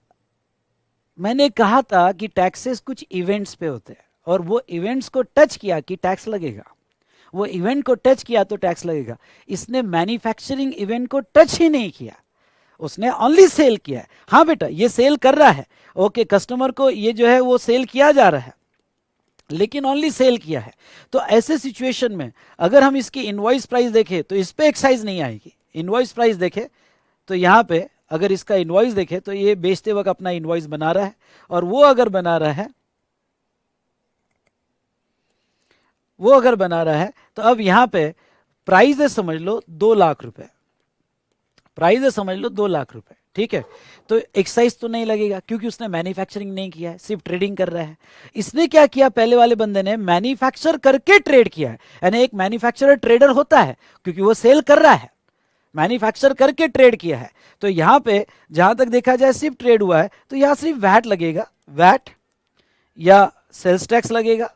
मैंने कहा था कि टैक्सेस कुछ इवेंट्स पे होते हैं, और वो इवेंट्स को टच किया कि टैक्स लगेगा, वो इवेंट को टच किया तो टैक्स लगेगा। इसने मैन्युफैक्चरिंग इवेंट को टच ही नहीं किया, उसने ओनली सेल किया है। हाँ बेटा ये सेल कर रहा है, ओके, कस्टमर को ये जो है वो सेल किया जा रहा है, लेकिन ओनली सेल किया है। तो ऐसे सिचुएशन में अगर हम इसकी इनवॉइस प्राइस देखें तो इस पे एक्साइज नहीं आएगी। इनवॉइस प्राइस देखें तो यहाँ पे अगर इसका इनवॉइस देखें तो ये बेचते वक्त अपना इनवॉइस बना रहा है, और वो अगर बना रहा है, वो अगर बना रहा है तो अब यहाँ पे प्राइस है समझ लो 2 लाख रुपए, प्राइस है समझ लो 2 लाख रुपए, ठीक है। तो एक्साइज तो नहीं लगेगा क्योंकि उसने मैन्युफैक्चरिंग नहीं किया है, सिर्फ ट्रेडिंग कर रहा है। इसने क्या किया, पहले वाले बंदे ने मैन्युफैक्चर करके ट्रेड किया है, यानी एक मैन्युफैक्चरर ट्रेडर होता है क्योंकि वो सेल कर रहा है, मैन्युफैक्चर करके ट्रेड किया है। तो यहां पे जहां तक देखा जाए सिर्फ ट्रेड हुआ है, तो यहां सिर्फ वैट लगेगा, वैट या सेल्स टैक्स लगेगा।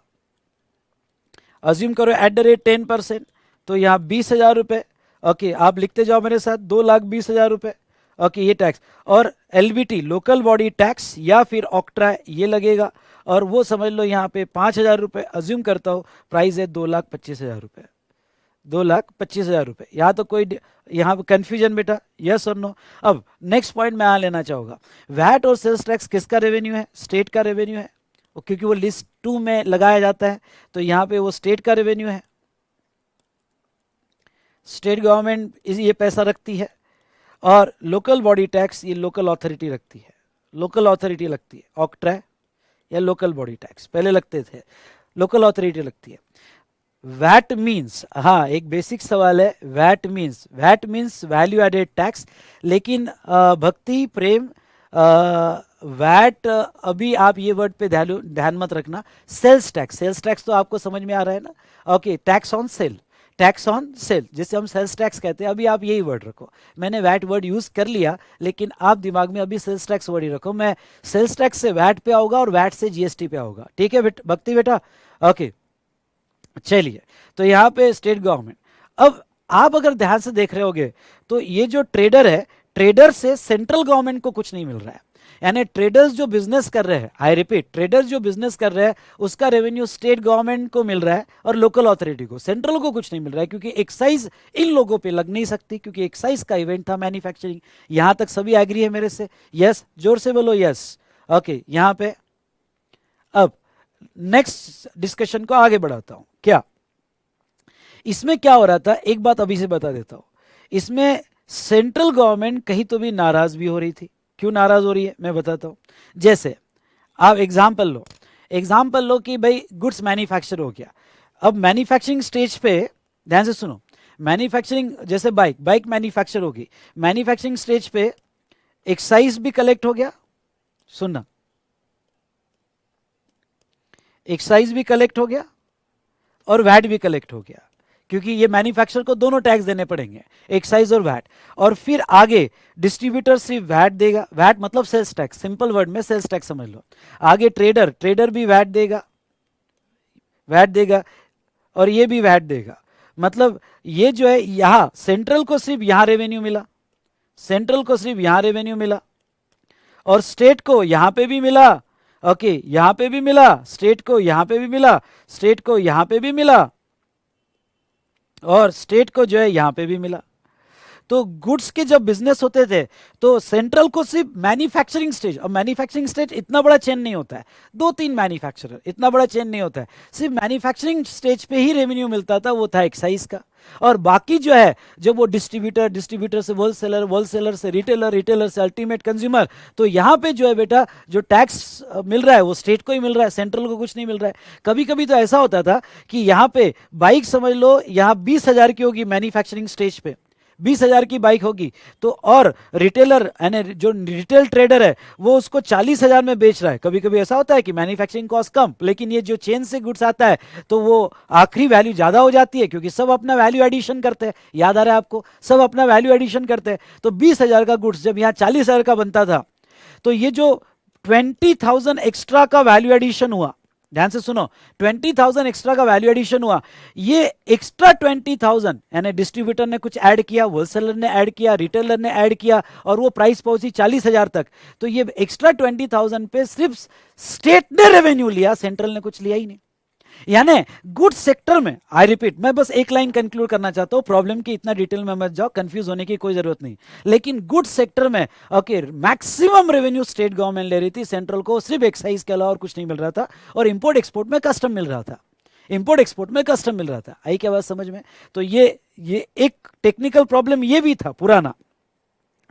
अज्यूम करो @10%, तो यहाँ 20,000 रुपए। ओके, आप लिखते जाओ मेरे साथ, 2,20,000 रुपए। ओके, ये टैक्स, और एलबीटी लोकल बॉडी टैक्स या फिर ऑक्ट्रा ये लगेगा, और वो समझ लो यहाँ पे 5,000 रुपए अज्यूम करता हूँ, प्राइस है 2,25,000 रुपए, 2,25,000 रुपए। यहाँ तो कोई यहाँ पे कंफ्यूजन बेटा, यस और नो? अब नेक्स्ट पॉइंट मैं यहाँ लेना चाहूंगा, वैट और सेल्स टैक्स किसका रेवेन्यू है? स्टेट का रेवेन्यू है, क्योंकि वो लिस्ट 2 में लगाया जाता है, तो यहाँ पे वो स्टेट का रेवेन्यू है, स्टेट गवर्नमेंट ये पैसा रखती है। और लोकल बॉडी टैक्स ये लोकल अथॉरिटी रखती है, लोकल अथॉरिटी लगती है, ऑक्ट्रा या लोकल बॉडी टैक्स पहले लगते थे, लोकल अथॉरिटी लगती है। वैट मीन्स, हाँ एक बेसिक सवाल है, VAT means value added tax, लेकिन भक्ति प्रेम वैट, अभी आप ये वर्ड पे ध्यान मत रखना। सेल्स टैक्स, सेल्स टैक्स तो आपको समझ में आ रहा है ना? Okay, tax on sale, tax on sale जिसे हम सेल्स टैक्स कहते हैं, अभी आप यही वर्ड रखो। मैंने वैट वर्ड यूज कर लिया, लेकिन आप दिमाग में अभी सेल्स टैक्स वर्ड ही रखो। मैं सेल्स टैक्स से वैट पे आऊंगा और वैट से जीएसटी पे आऊंगा, ठीक है भक्ति बेटा? ओके, चलिए, तो यहाँ पे स्टेट गवर्नमेंट। अब आप अगर ध्यान से देख रहे होगे तो ये जो ट्रेडर है, ट्रेडर से सेंट्रल गवर्नमेंट को कुछ नहीं मिल रहा है, यानी ट्रेडर्स जो बिजनेस कर रहे हैं, आई रिपीट, ट्रेडर्स जो बिजनेस कर रहे हैं उसका रेवेन्यू स्टेट गवर्नमेंट को मिल रहा है और लोकल अथॉरिटी को, सेंट्रल को कुछ नहीं मिल रहा है, क्योंकि एक्साइज इन लोगों पे लग नहीं सकती, क्योंकि एक्साइज का इवेंट था मैन्युफैक्चरिंग। यहां तक सभी एग्री है मेरे से? यस, जोर से बोलो यस। ओके यहां पे अब नेक्स्ट डिस्कशन को आगे बढ़ाता हूं। क्या इसमें क्या हो रहा था, एक बात अभी से बता देता हूं। इसमें सेंट्रल गवर्नमेंट कहीं तो भी नाराज भी हो रही थी। क्यों नाराज हो रही है मैं बताता हूं। जैसे आप एग्जाम्पल लो कि भाई गुड्स मैन्युफैक्चर हो गया। अब मैन्युफैक्चरिंग स्टेज पे ध्यान से सुनो, मैन्युफैक्चरिंग जैसे बाइक मैन्युफैक्चर होगी, मैन्युफैक्चरिंग स्टेज पे एक्साइज भी कलेक्ट हो गया, सुनना, एक्साइज भी कलेक्ट हो गया और वैट भी कलेक्ट हो गया, क्योंकि ये मैन्युफैक्चरर को दोनों टैक्स देने पड़ेंगे, एक्साइज और वैट। और फिर आगे डिस्ट्रीब्यूटर सिर्फ वैट देगा, वैट मतलब सेल्स टैक्स, सिंपल वर्ड में सेल्स टैक्स समझ लो। आगे ट्रेडर भी वैट देगा, और ये भी वैट देगा। मतलब ये जो है यहां सेंट्रल को सिर्फ यहां रेवेन्यू मिला, और स्टेट को यहां पे भी मिला, ओके यहां पे भी मिला, स्टेट को यहां पे भी मिला, स्टेट को यहां पे भी मिला, और स्टेट को जो है यहां पे भी मिला। तो गुड्स के जब बिजनेस होते थे तो सेंट्रल को सिर्फ मैन्युफैक्चरिंग स्टेज, और मैन्युफैक्चरिंग स्टेज इतना बड़ा चेन नहीं होता है, 2-3 मैन्युफैक्चरर, इतना बड़ा चेन नहीं होता है, सिर्फ मैन्युफैक्चरिंग स्टेज पे ही रेवेन्यू मिलता था, वो था एक्साइज का। और बाकी जो है जब वो डिस्ट्रीब्यूटर से होलसेलर से रिटेलर से अल्टीमेट कंज्यूमर, तो यहां पे जो है बेटा जो टैक्स मिल रहा है वो स्टेट को ही मिल रहा है, सेंट्रल को कुछ नहीं मिल रहा है। कभी कभी तो ऐसा होता था कि यहां पे बाइक समझ लो यहां 20,000 की होगी मैन्युफैक्चरिंग स्टेज पे, 20,000 की बाइक होगी, तो और रिटेलर यानी जो रिटेल ट्रेडर है वो उसको 40,000 में बेच रहा है। कभी कभी ऐसा होता है कि मैन्युफैक्चरिंग कॉस्ट कम, लेकिन ये जो चेन से गुड्स आता है तो वो आखिरी वैल्यू ज्यादा हो जाती है, क्योंकि सब अपना वैल्यू एडिशन करते हैं, याद आ रहा है आपको, सब अपना वैल्यू एडिशन करते हैं। तो 20,000 का गुड्स जब यहाँ 40,000 का बनता था, तो ये जो 20,000 एक्स्ट्रा का वैल्यू एडिशन हुआ, ध्यान से सुनो, 20,000 एक्स्ट्रा का वैल्यू एडिशन हुआ, ये एक्स्ट्रा 20,000 यानी डिस्ट्रीब्यूटर ने कुछ ऐड किया, होलसेलर ने ऐड किया, रिटेलर ने ऐड किया, और वो प्राइस पहुंची 40,000 तक। तो ये एक्स्ट्रा 20,000 पे सिर्फ स्टेट ने रेवेन्यू लिया, सेंट्रल ने कुछ लिया ही नहीं। यानी गुड सेक्टर में, आई रिपीट, मैं बस एक लाइन कंक्लूड करना चाहता हूं, प्रॉब्लम की इतना डिटेल में मत जाओ, कंफ्यूज होने की कोई जरूरत नहीं। लेकिन गुड सेक्टर में okay maximum revenue state government ले रही थी, सेंट्रल को सिर्फ एक्साइज के अलावा और कुछ नहीं मिल रहा था, और इंपोर्ट एक्सपोर्ट में कस्टम मिल रहा था, आई क्या बात समझ में। तो ये एक टेक्निकल प्रॉब्लम ये भी था पुराना।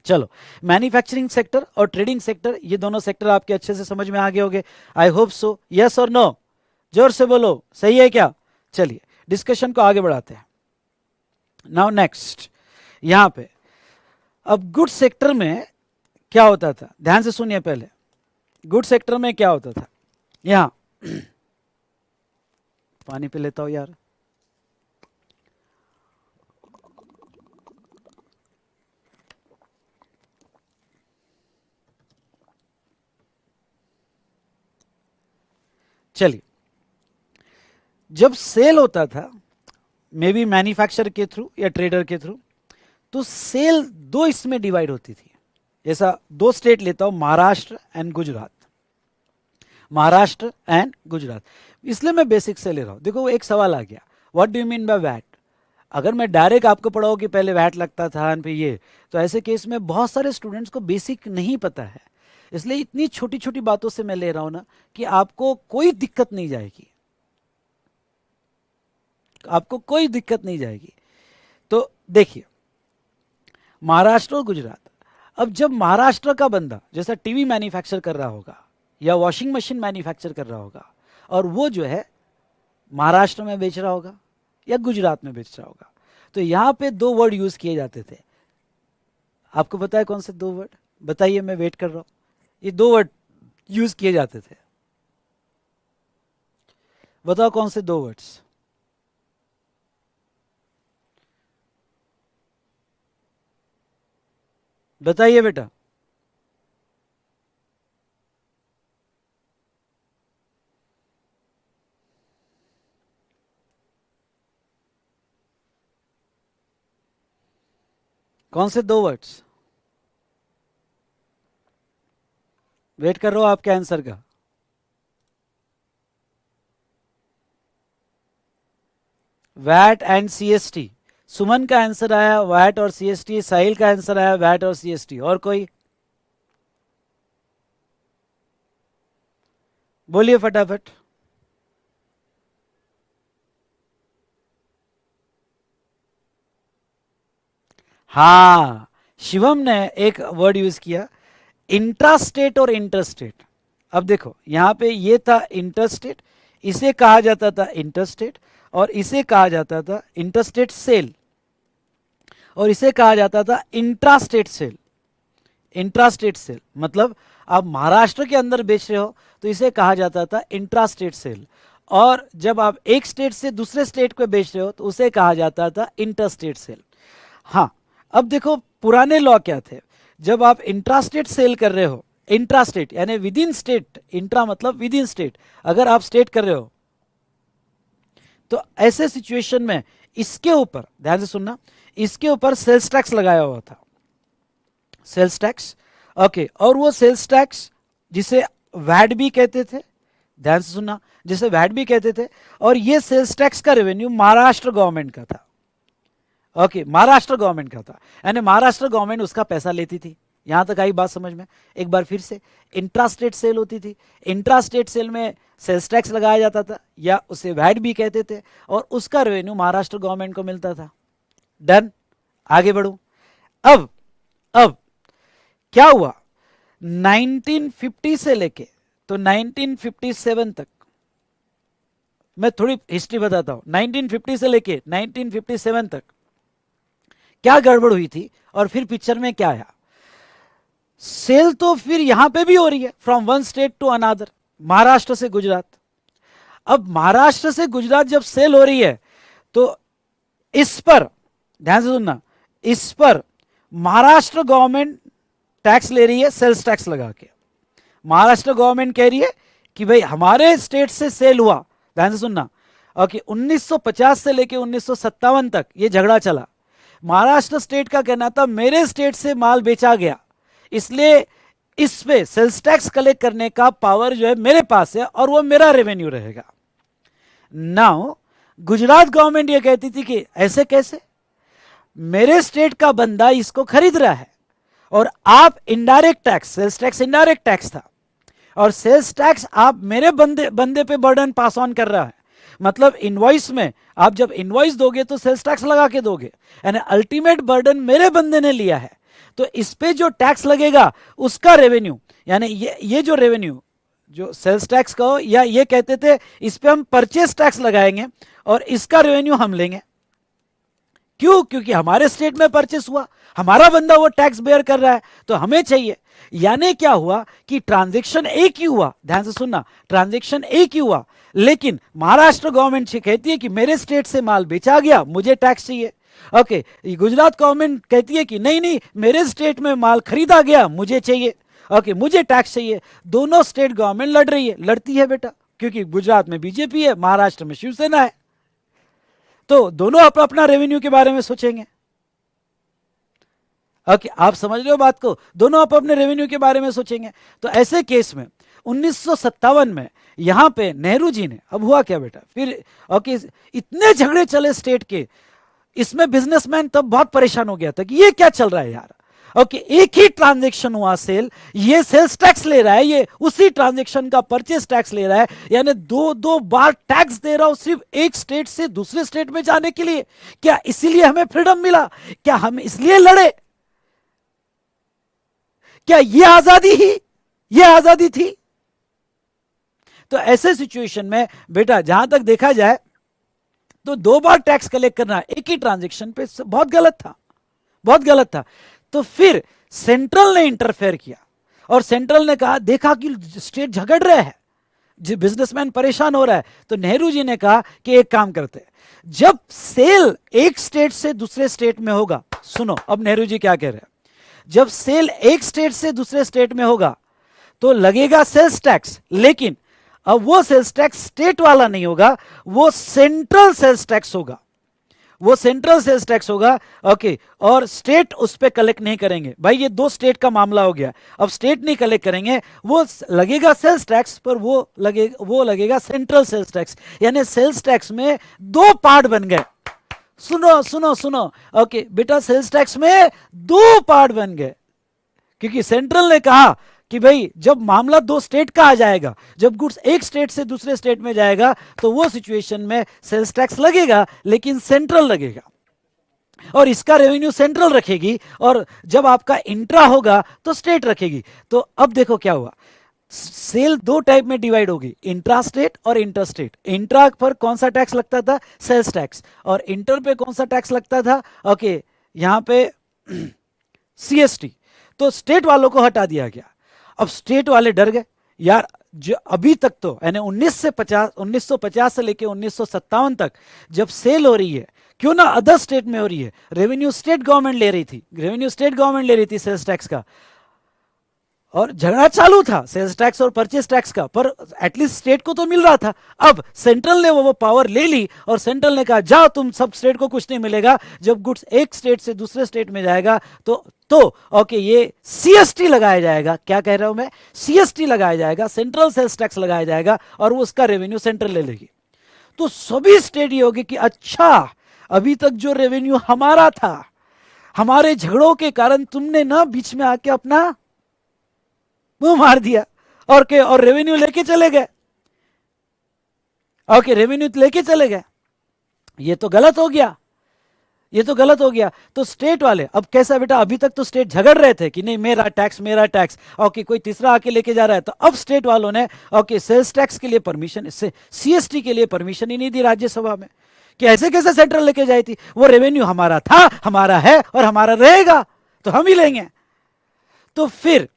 चलो, मैन्युफैक्चरिंग सेक्टर और ट्रेडिंग सेक्टर, ये दोनों सेक्टर आपके अच्छे से समझ में आ गए होंगे, आई होप सो। यस और नो, जोर से बोलो, सही है क्या। चलिए डिस्कशन को आगे बढ़ाते हैं। नाउ नेक्स्ट, यहां पे अब गुड सेक्टर में क्या होता था, ध्यान से सुनिए पहले। गुड सेक्टर में क्या होता था, यहां पानी पी लेता हूं यार। चलिए, जब सेल होता था मे बी मैन्युफैक्चरर के थ्रू या ट्रेडर के थ्रू, तो सेल दो इसमें डिवाइड होती थी। ऐसा दो स्टेट लेता हूं, महाराष्ट्र एंड गुजरात, इसलिए मैं बेसिक से ले रहा हूं। देखो एक सवाल आ गया, what do you mean by VAT. अगर मैं डायरेक्ट आपको पढ़ाऊं कि पहले वैट लगता था फिर ये, तो ऐसे केस में बहुत सारे स्टूडेंट्स को बेसिक नहीं पता है, इसलिए इतनी छोटी छोटी बातों से मैं ले रहा हूं ना कि आपको कोई दिक्कत नहीं जाएगी, तो देखिए, महाराष्ट्र और गुजरात, अब जब महाराष्ट्र का बंदा जैसा टीवी मैन्युफैक्चर कर रहा होगा या वॉशिंग मशीन मैन्युफैक्चर कर रहा होगा, और वो जो है महाराष्ट्र में बेच रहा होगा या गुजरात में बेच रहा होगा, तो यहां पे दो वर्ड यूज किए जाते थे। आपको पता है कौन से दो वर्ड, बताइए, मैं वेट कर रहा हूं। ये दो वर्ड यूज किए जाते थे, बताओ कौन से दो वर्ड्स। बताइए बेटा, कौन से दो वर्ड्स, वेट कर रहा हूं आपके आंसर का। वैट एंड सीएसटी, सुमन का आंसर आया वैट और सीएसटी, साहिल का आंसर आया वैट और सीएसटी, और कोई। बोलिए फटाफट। हाँ, शिवम ने एक वर्ड यूज किया, इंट्रास्टेट और इंटरस्टेट। अब देखो यहां पे ये था इंटरस्टेट, इसे कहा जाता था इंटरस्टेट, और इसे कहा जाता था इंटरस्टेट सेल, और इसे कहा जाता था इंट्रास्टेट सेल। इंट्रास्टेट सेल मतलब आप महाराष्ट्र के अंदर बेच रहे हो तो इसे कहा जाता था इंट्रास्टेट सेल, और जब आप एक स्टेट से दूसरे स्टेट को बेच रहे हो तो उसे कहा जाता था इंटरस्टेट सेल। हाँ, अब देखो पुराने लॉ क्या थे, जब आप इंट्रास्टेट सेल कर रहे हो, इंट्रास्टेट यानी विद इन स्टेट, इंट्रा मतलब विद इन स्टेट, अगर आप स्टेट कर रहे हो तो ऐसे सिचुएशन में इसके ऊपर ध्यान से सुनना, इसके ऊपर सेल्स टैक्स लगाया हुआ था, सेल्स टैक्स। ओके, और वो सेल्स टैक्स जिसे वैट भी कहते थे, ध्यान से सुनना, जिसे वैट भी कहते थे, और ये सेल्स टैक्स का रेवेन्यू महाराष्ट्र गवर्नमेंट का था। ओके, महाराष्ट्र गवर्नमेंट का था, यानी महाराष्ट्र गवर्नमेंट उसका पैसा लेती थी। यहां तक आई बात समझ में? एक बार फिर से, इंट्रास्टेट सेल होती थी, इंट्रास्टेट सेल में सेल्स टैक्स लगाया जाता था या उसे वैट भी कहते थे, और उसका रेवेन्यू महाराष्ट्र गवर्नमेंट को मिलता था। डन, आगे बढ़ू। अब क्या हुआ, 1950 से लेके तो 1957 तक, मैं थोड़ी हिस्ट्री बताता हूं, 1950 से लेके 1957 तक क्या गड़बड़ हुई थी और फिर पिक्चर में क्या आया। सेल तो फिर यहां पे भी हो रही है, from one state to another, Maharashtra से गुजरात। अब महाराष्ट्र से गुजरात जब सेल हो रही है तो इस पर ध्यान से सुनना, इस पर महाराष्ट्र गवर्नमेंट टैक्स ले रही है, सेल्स टैक्स लगा के। महाराष्ट्र गवर्नमेंट कह रही है कि भाई हमारे स्टेट से सेल हुआ, ध्यान से सुनना, ओके, 1950 से लेके 1957 तक ये झगड़ा चला। महाराष्ट्र स्टेट का कहना था मेरे स्टेट से माल बेचा गया, इसलिए इस पे सेल्स टैक्स कलेक्ट करने का पावर जो है मेरे पास है और वो मेरा रेवेन्यू रहेगा। नाउ गुजरात गवर्नमेंट ये कहती थी कि ऐसे कैसे, मेरे स्टेट का बंदा इसको खरीद रहा है और आप indirect tax, sales tax indirect tax था, और सेल्स टैक्स आप मेरे बंदे पे बर्डन पास ऑन कर रहा है। मतलब इनवॉइस में आप जब इनवॉइस दोगे तो सेल्स टैक्स लगा के दोगे, यानी अल्टीमेट बर्डन मेरे बंदे ने लिया है, तो इस पे जो टैक्स लगेगा उसका रेवेन्यू, यानी ये जो रेवेन्यू जो सेल्स टैक्स का हो, या ये कहते थे इस पे हम परचेस टैक्स लगाएंगे और इसका रेवेन्यू हम लेंगे। क्यों? क्योंकि हमारे स्टेट में परचेस हुआ, हमारा बंदा वो टैक्स बेयर कर रहा है तो हमें चाहिए। यानी क्या हुआ कि ट्रांजैक्शन एक ही हुआ, ध्यान से सुनना, ट्रांजैक्शन एक ही हुआ, लेकिन महाराष्ट्र गवर्नमेंट से कहती है कि मेरे स्टेट से माल बेचा गया, मुझे टैक्स चाहिए। ओके, गुजरात गवर्नमेंट कहती है कि नहीं नहीं, मेरे स्टेट में माल खरीदा गया, मुझे चाहिए, ओके, मुझे टैक्स चाहिए। दोनों स्टेट गवर्नमेंट लड़ रही है, लड़ती है बेटा, क्योंकि गुजरात में बीजेपी है, महाराष्ट्र में शिवसेना है, तो दोनों अपना रेवेन्यू के बारे में सोचेंगे। ओके, आप समझ रहे हो बात को, दोनों अपने रेवेन्यू के बारे में सोचेंगे। तो ऐसे केस में 1957 में यहां पे नेहरू जी ने, अब हुआ क्या बेटा फिर, ओके, इतने झगड़े चले स्टेट के, इसमें बिजनेसमैन तब बहुत परेशान हो गया था कि ये क्या चल रहा है यार। ओके, एक ही ट्रांजैक्शन हुआ सेल, ये सेल्स टैक्स ले रहा है, ये उसी ट्रांजैक्शन का परचेस टैक्स ले रहा है, यानी दो बार टैक्स दे रहा हूं सिर्फ एक स्टेट से दूसरे स्टेट में जाने के लिए। क्या इसीलिए हमें फ्रीडम मिला? क्या हम इसलिए लड़े? क्या ये आजादी थी? तो ऐसे सिचुएशन में बेटा जहां तक देखा जाए तो दो बार टैक्स कलेक्ट करना एक ही ट्रांजैक्शन पे बहुत गलत था, बहुत गलत था। तो फिर सेंट्रल ने इंटरफेयर किया और सेंट्रल ने कहा, देखा कि स्टेट झगड़ रहे हैं, बिजनेसमैन परेशान हो रहा है, तो नेहरू जी ने कहा कि एक काम करते हैं, जब सेल एक स्टेट से दूसरे स्टेट में होगा, सुनो अब नेहरू जी क्या कह रहे हैं, जब सेल एक स्टेट से दूसरे स्टेट में होगा तो लगेगा सेल्स टैक्स, लेकिन अब वो सेल्स टैक्स स्टेट वाला नहीं होगा, वो सेंट्रल सेल्स टैक्स होगा, वो सेंट्रल सेल्स टैक्स होगा। ओके, और स्टेट उस पर कलेक्ट नहीं करेंगे। भाई ये दो स्टेट का मामला हो गया, अब स्टेट नहीं कलेक्ट करेंगे, वो लगेगा सेल्स टैक्स पर वो लगेगा सेंट्रल सेल्स टैक्स, यानी सेल्स टैक्स में दो पार्ट बन गए। सुनो सुनो सुनो, ओके बेटा, सेल्स टैक्स में दो पार्ट बन गए, क्योंकि सेंट्रल ने कहा कि भाई जब मामला दो स्टेट का आ जाएगा, जब गुड्स एक स्टेट से दूसरे स्टेट में जाएगा, तो वो सिचुएशन में सेल्स टैक्स लगेगा, लेकिन सेंट्रल लगेगा और इसका रेवेन्यू सेंट्रल रखेगी, और जब आपका इंट्रा होगा तो स्टेट रखेगी। तो अब देखो क्या हुआ, सेल दो टाइप में डिवाइड होगी, इंट्रा स्टेट और इंटर स्टेट। इंट्रा पर कौन सा टैक्स लगता था, सेल्स टैक्स, और इंटर पे कौन सा टैक्स लगता था, ओके यहां पे सीएसटी। तो स्टेट वालों को हटा दिया गया। अब स्टेट वाले डर गए, यार जो अभी तक तो यानी 1950 से लेके 1957 तक जब सेल हो रही है, क्यों ना अदर स्टेट में हो रही है, रेवेन्यू स्टेट गवर्नमेंट ले रही थी, रेवेन्यू स्टेट गवर्नमेंट ले रही थी सेल्स टैक्स का, और झगड़ा चालू था सेल्स टैक्स और परचेस टैक्स का, पर एटलीस्ट स्टेट को तो मिल रहा था। अब सेंट्रल ने वो पावर ले ली और सेंट्रल ने कहा जाओ तुम सब स्टेट को कुछ नहीं मिलेगा, जब गुड्स एक स्टेट से दूसरे स्टेट में जाएगा तो ओके ये सीएसटी लगाया जाएगा। क्या कह रहा हूं मैं, सीएसटी लगाया जाएगा, सेंट्रल सेल्स टैक्स लगाया जाएगा, और वो उसका रेवेन्यू सेंट्रल ले लेगी। तो सभी स्टेट ये होगी कि अच्छा अभी तक जो रेवेन्यू हमारा था, हमारे झगड़ों के कारण तुमने ना बीच में आके अपना मुंह मार दिया और रेवेन्यू लेके चले गए, ओके रेवेन्यू लेके चले गए, ये तो गलत हो गया, ये तो गलत हो गया। तो स्टेट वाले अब कैसा बेटा, अभी तक तो स्टेट झगड़ रहे थे कि नहीं मेरा टैक्स मेरा टैक्स, ओके कोई तीसरा आके लेके जा रहा है, तो अब स्टेट वालों ने ओके सेल्स टैक्स के लिए परमिशन, सीएसटी के लिए परमिशन ही नहीं दी राज्यसभा में, कि ऐसे कैसे सेंट्रल लेके जाई थी, वो रेवेन्यू हमारा था, हमारा है और हमारा रहेगा, तो हम ही लेंगे। तो फिर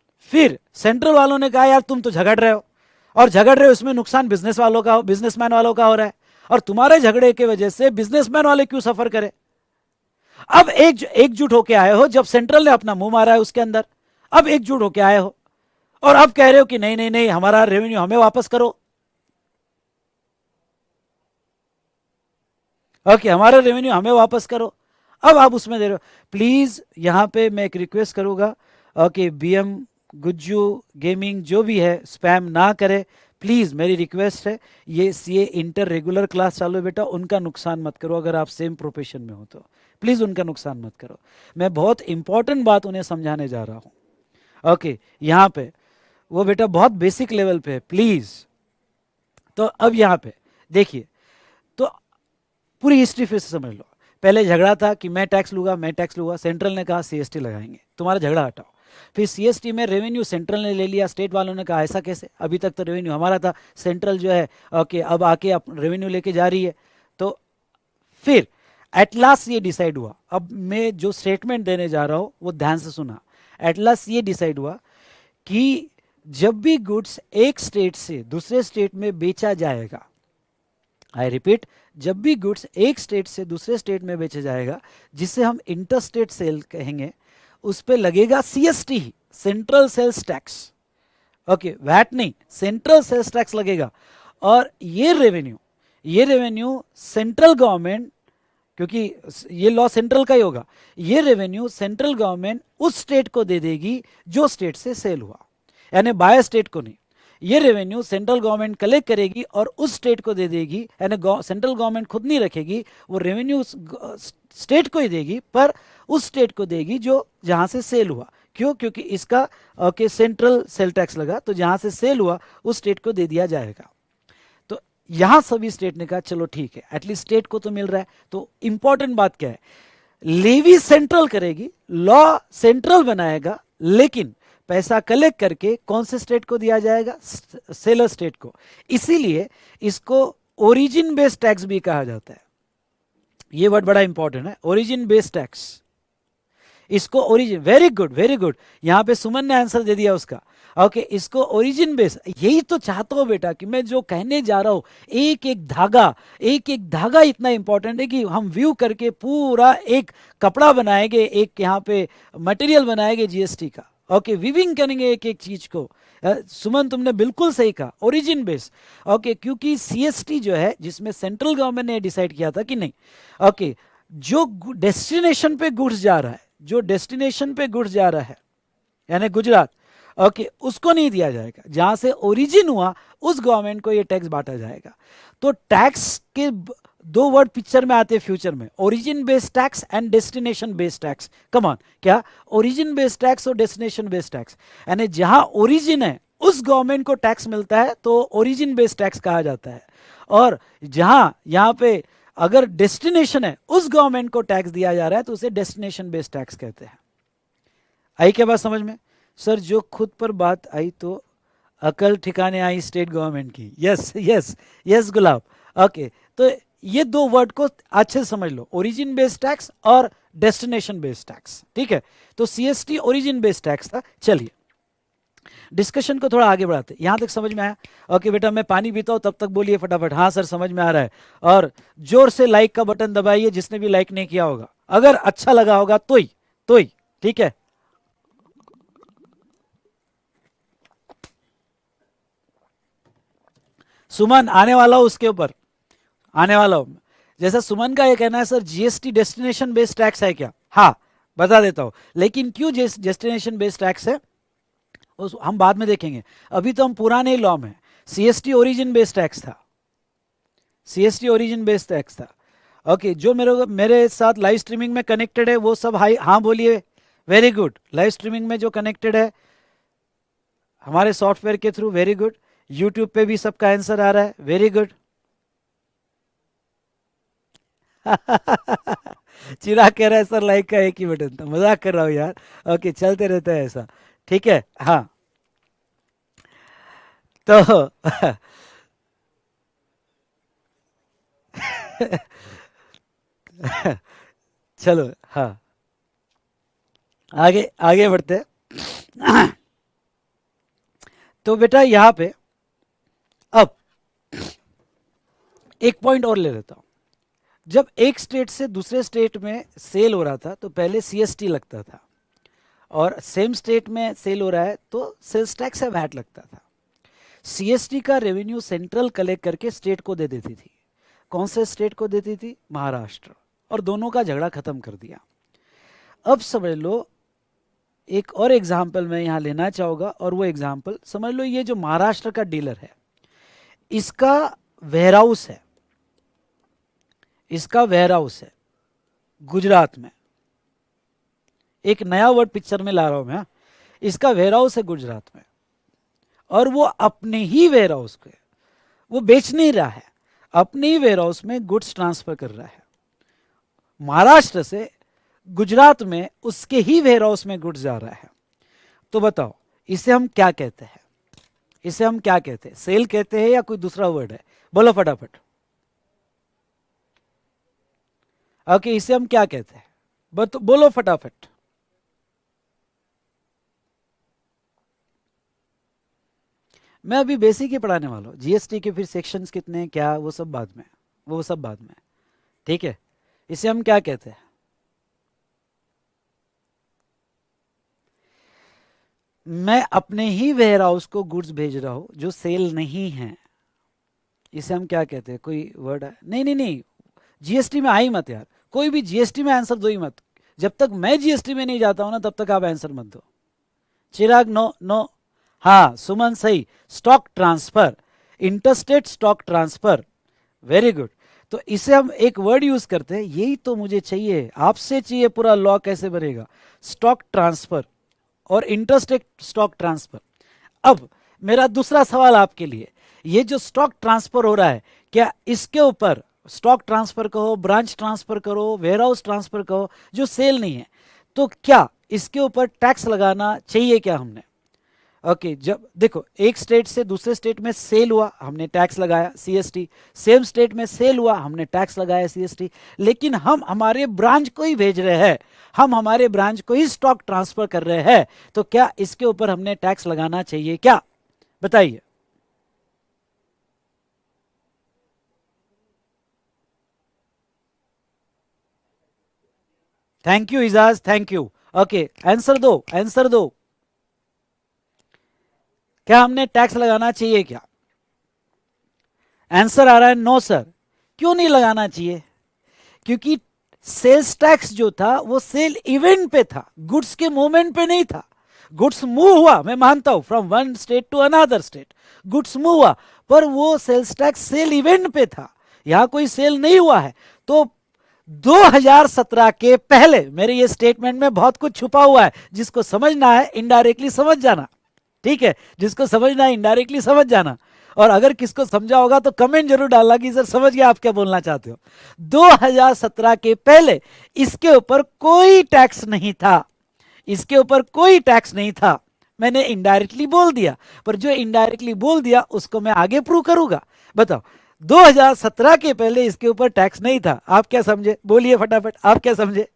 सेंट्रल वालों ने कहा यार तुम तो झगड़ रहे हो, और झगड़ रहे हो इसमें नुकसान बिजनेस वालों का, बिजनेसमैन वालों का हो रहा है, और तुम्हारे झगड़े की वजह से बिजनेसमैन वाले क्यों सफर करे। अब एकजुट होके आए हो, जब सेंट्रल ने अपना मुंह मारा है उसके अंदर, अब एकजुट होके आए हो और अब कह रहे हो कि नहीं नहीं नहीं हमारा रेवेन्यू हमें वापस करो, ओके हमारा रेवेन्यू हमें वापस करो। अब आप उसमें दे रहे हो, प्लीज यहां पे मैं एक रिक्वेस्ट करूंगा, ओके बीएम गुज्जू गेमिंग जो भी है स्पैम ना करे प्लीज, मेरी रिक्वेस्ट है। ये इंटर रेगुलर क्लास चालू है बेटा, उनका नुकसान मत करो, अगर आप सेम प्रोफेशन में हो तो प्लीज उनका नुकसान मत करो। मैं बहुत इंपॉर्टेंट बात उन्हें समझाने जा रहा हूं, ओके यहां पे वो बेटा बहुत बेसिक लेवल पे है, प्लीज। तो अब यहां पे देखिए, तो पूरी हिस्ट्री फिर से समझ लो। पहले झगड़ा था कि मैं टैक्स लूंगा, सेंट्रल ने कहा सीएसटी लगाएंगे, तुम्हारा झगड़ा हटाओ। फिर सीएसटी में रेवेन्यू सेंट्रल ने ले लिया, स्टेट वालों ने कहा ऐसा कैसे, अभी तक तो रेवेन्यू हमारा था, सेंट्रल जो है ओके अब आके रेवेन्यू लेके जा रही है। तो फिर एट लास्ट ये डिसाइड हुआ, अब मैं जो स्टेटमेंट देने जा रहा हूं वो ध्यान से सुना, एट लास्ट ये डिसाइड हुआ कि जब भी गुड्स एक स्टेट से दूसरे स्टेट में बेचा जाएगा, आई रिपीट, जब भी गुड्स एक स्टेट से दूसरे स्टेट में बेचा जाएगा, जिसे हम इंटर स्टेट सेल कहेंगे, उस पे लगेगा सीएसटी ही, central sales tax, okay VAT नहीं, सेंट्रल सेल्स टैक्स लगेगा। और ये रेवेन्यू सेंट्रल गवर्नमेंट, क्योंकि ये लॉ सेंट्रल का ही होगा, ये रेवेन्यू सेंट्रल गवर्नमेंट उस स्टेट को दे देगी जो स्टेट से सेल हुआ, यानी बाय स्टेट को नहीं। ये रेवेन्यू सेंट्रल गवर्नमेंट कलेक्ट करेगी और उस स्टेट को दे देगी, यानी सेंट्रल गवर्नमेंट खुद नहीं रखेगी, वो रेवेन्यू स्टेट को ही देगी, पर उस स्टेट को देगी जो जहां से सेल हुआ। क्यों, क्योंकि इसका ओके सेंट्रल सेल टैक्स लगा, तो जहां से सेल हुआ उस स्टेट को दे दिया जाएगा। तो यहां सभी स्टेट ने कहा चलो ठीक है, एटलीस्ट स्टेट को तो मिल रहा है। तो इंपॉर्टेंट बात क्या है, लेवी सेंट्रल करेगी, लॉ सेंट्रल बनाएगा, लेकिन पैसा कलेक्ट करके कौन से स्टेट को दिया जाएगा, सेलर स्टेट को। इसीलिए इसको ओरिजिन बेस्ड टैक्स भी कहा जाता है। ये वर्ड बड़ा इंपॉर्टेंट है, ओरिजिन बेस्ड टैक्स, इसको ओरिजिन, वेरी गुड, यहां पे सुमन ने आंसर दे दिया उसका, ओके इसको ओरिजिन बेस। यही तो चाहता हूं बेटा कि मैं जो कहने जा रहा हूं, एक एक धागा इतना इंपॉर्टेंट है कि हम व्यू करके पूरा एक कपड़ा बनाएंगे, एक यहां पे मटेरियल बनाएंगे जीएसटी का, ओके वीविंग करेंगे एक एक चीज को। सुमन तुमने बिल्कुल सही कहा, ओरिजिन बेस, ओके क्योंकि सीएसटी जो है जिसमें सेंट्रल गवर्नमेंट ने डिसाइड किया था कि नहीं, ओके जो डेस्टिनेशन पे गुड्स जा रहा है, यानी गुजरात, ओके उसको नहीं दिया जाएगा, जहां से ओरिजिन हुआ उस गवर्नमेंट को ये टैक्स बांटा जाएगा। तो टैक्स के दो वर्ड पिक्चर में आते हैं फ्यूचर में, origin based tax and destination based tax. Come on, क्या ओरिजिन बेस्ड टैक्स और डेस्टिनेशन बेस्ड टैक्स, यानी जहां ओरिजिन है उस गवर्नमेंट को टैक्स मिलता है तो ओरिजिन बेस्ड टैक्स कहा जाता है, और जहां यहां पे अगर डेस्टिनेशन है उस गवर्नमेंट को टैक्स दिया जा रहा है तो उसे डेस्टिनेशन बेस्ड टैक्स कहते हैं। आई क्या बात समझ में? सर जो खुद पर बात आई तो अकल ठिकाने आई स्टेट गवर्नमेंट की। यस यस यस गुलाब, ओके। तो ये दो वर्ड को अच्छे से समझ लो, ओरिजिन बेस्ड टैक्स और डेस्टिनेशन बेस्ड टैक्स, ठीक है। तो सीएसटी ओरिजिन बेस्ड टैक्स था। चलिए डिस्कशन को थोड़ा आगे बढ़ाते, यहां तक समझ में आया? ओके बेटा, मैं पानी पीता हूं तब तक बोलिए फटाफट, हाँ सर समझ में आ रहा है। और जोर से लाइक का बटन दबाइए जिसने भी लाइक नहीं किया होगा, अगर अच्छा लगा होगा तो ही, ठीक है। सुमन आने वाला हूं, उसके ऊपर आने वाला हूं। जैसा सुमन का ये कहना है sir GST destination based tax है क्या? हाँ बता देता हूं, लेकिन क्यों डेस्टिनेशन बेस्ड टैक्स है हम बाद में देखेंगे। अभी तो हम पुराने लॉ में, सीएसटी ओरिजिन बेस्ड टैक्स था, सीएसटी ओरिजिन बेस्ड टैक्स था। ओके, जो मेरे साथ लाइव स्ट्रीमिंग में कनेक्टेड है वो सब हाई हाँ बोलिए। वेरी गुड, लाइव स्ट्रीमिंग में जो कनेक्टेड है हमारे सॉफ्टवेयर के थ्रू, वेरी गुड। यूट्यूब पे भी सबका आंसर आ रहा है, वेरी गुड। चिराग कह रहा है सर लाइक का एक ही बटन था, मजाक कर रहा हूं यार। ओके चलते रहता है ऐसा, ठीक है। हाँ तो चलो हाँ आगे आगे बढ़ते हैं। तो बेटा यहां पे अब एक पॉइंट और ले लेता हूं। जब एक स्टेट से दूसरे स्टेट में सेल हो रहा था तो पहले सीएसटी लगता था, और सेम स्टेट में सेल हो रहा है तो सेल्स टैक्स या वैट लगता था। सीएसटी का रेवेन्यू सेंट्रल कलेक्ट करके स्टेट को दे देती थी। कौन से स्टेट को देती थी? महाराष्ट्र। और दोनों का झगड़ा खत्म कर दिया। अब समझ लो, एक और एग्जाम्पल मैं यहां लेना चाहूंगा, और वो एग्जाम्पल समझ लो, ये जो महाराष्ट्र का डीलर है इसका वेयरहाउस है, इसका वेयरहाउस है गुजरात में। एक नया वर्ड पिक्चर में ला रहा हूं मैं, इसका वेयरहाउस है गुजरात में, और वो अपने ही वेयरहाउस के, वो बेच नहीं रहा है, अपने ही वेयरहाउस में गुड्स ट्रांसफर कर रहा है। महाराष्ट्र से गुजरात में उसके ही वेयरहाउस में गुड्स जा रहा है। तो बताओ इसे हम क्या कहते हैं? इसे हम क्या कहते हैं? सेल कहते हैं या कोई दूसरा वर्ड है? बोलो फटाफट। ओके, इसे हम क्या कहते हैं? बोलो फटाफट। मैं अभी बेसिक ही पढ़ाने वाला हूं, जीएसटी के फिर सेक्शंस कितने हैं क्या, वो सब बाद में, वो सब बाद में, ठीक है। इसे हम क्या कहते हैं? मैं अपने ही वेयरहाउस को गुड्स भेज रहा हूं जो सेल नहीं है, इसे हम क्या कहते हैं? कोई वर्ड है? नहीं नहीं नहीं, जीएसटी में आई मत यार, कोई भी जीएसटी में आंसर दो ही मत। जब तक मैं जीएसटी में नहीं जाता हूं ना तब तक आप आंसर मत दो। चिराग नो नो, हाँ सुमन सही, stock transfer, interstate stock transfer, very good. तो इसे हम एक वर्ड यूज करते हैं, यही तो मुझे चाहिए, आपसे चाहिए पूरा लॉ कैसे बनेगा, स्टॉक ट्रांसफर और इंटरस्टेट स्टॉक ट्रांसफर। अब मेरा दूसरा सवाल आपके लिए, ये जो स्टॉक ट्रांसफर हो रहा है, क्या इसके ऊपर स्टॉक ट्रांसफर कहो, ब्रांच ट्रांसफर करो, वेयरहाउस ट्रांसफर कहो, जो सेल नहीं है, तो क्या इसके ऊपर टैक्स लगाना चाहिए क्या हमने? ओके, जब देखो एक स्टेट से दूसरे स्टेट में सेल हुआ हमने टैक्स लगाया सीएसटी, सेम स्टेट में सेल हुआ हमने टैक्स लगाया सीएसटी, लेकिन हम हमारे ब्रांच को ही भेज रहे हैं, हम हमारे ब्रांच को ही स्टॉक ट्रांसफर कर रहे हैं, तो क्या इसके ऊपर हमने टैक्स लगाना चाहिए क्या? बताइए। Thank you Ijaz, thank you. Okay answer दो, आंसर दो, क्या हमने टैक्स लगाना चाहिए क्या? आंसर आ रहा है नो सर। क्यों नहीं लगाना चाहिए? क्योंकि सेल्स टैक्स जो था वो सेल इवेंट पे था, गुड्स के मूवमेंट पे नहीं था। गुड्स मूव हुआ, मैं मानता हूं, from one state to another state goods move हुआ, पर वो सेल्स टैक्स सेल इवेंट पे था। यहां कोई सेल नहीं हुआ है। तो 2017 के पहले, मेरे ये स्टेटमेंट में बहुत कुछ छुपा हुआ है, जिसको समझना है इनडायरेक्टली समझ जाना, ठीक है, जिसको समझना है इनडायरेक्टली समझ जाना। और अगर किसको समझा होगा तो कमेंट जरूर डालना कि सर समझ गया आप क्या बोलना चाहते हो। 2017 के पहले इसके ऊपर कोई टैक्स नहीं था, इसके ऊपर कोई टैक्स नहीं था। मैंने इनडायरेक्टली बोल दिया, पर जो इनडायरेक्टली बोल दिया उसको मैं आगे प्रूव करूंगा। बताओ, 2017 के पहले इसके ऊपर टैक्स नहीं था। आप क्या समझे, बोलिए फटाफट, आप क्या समझे?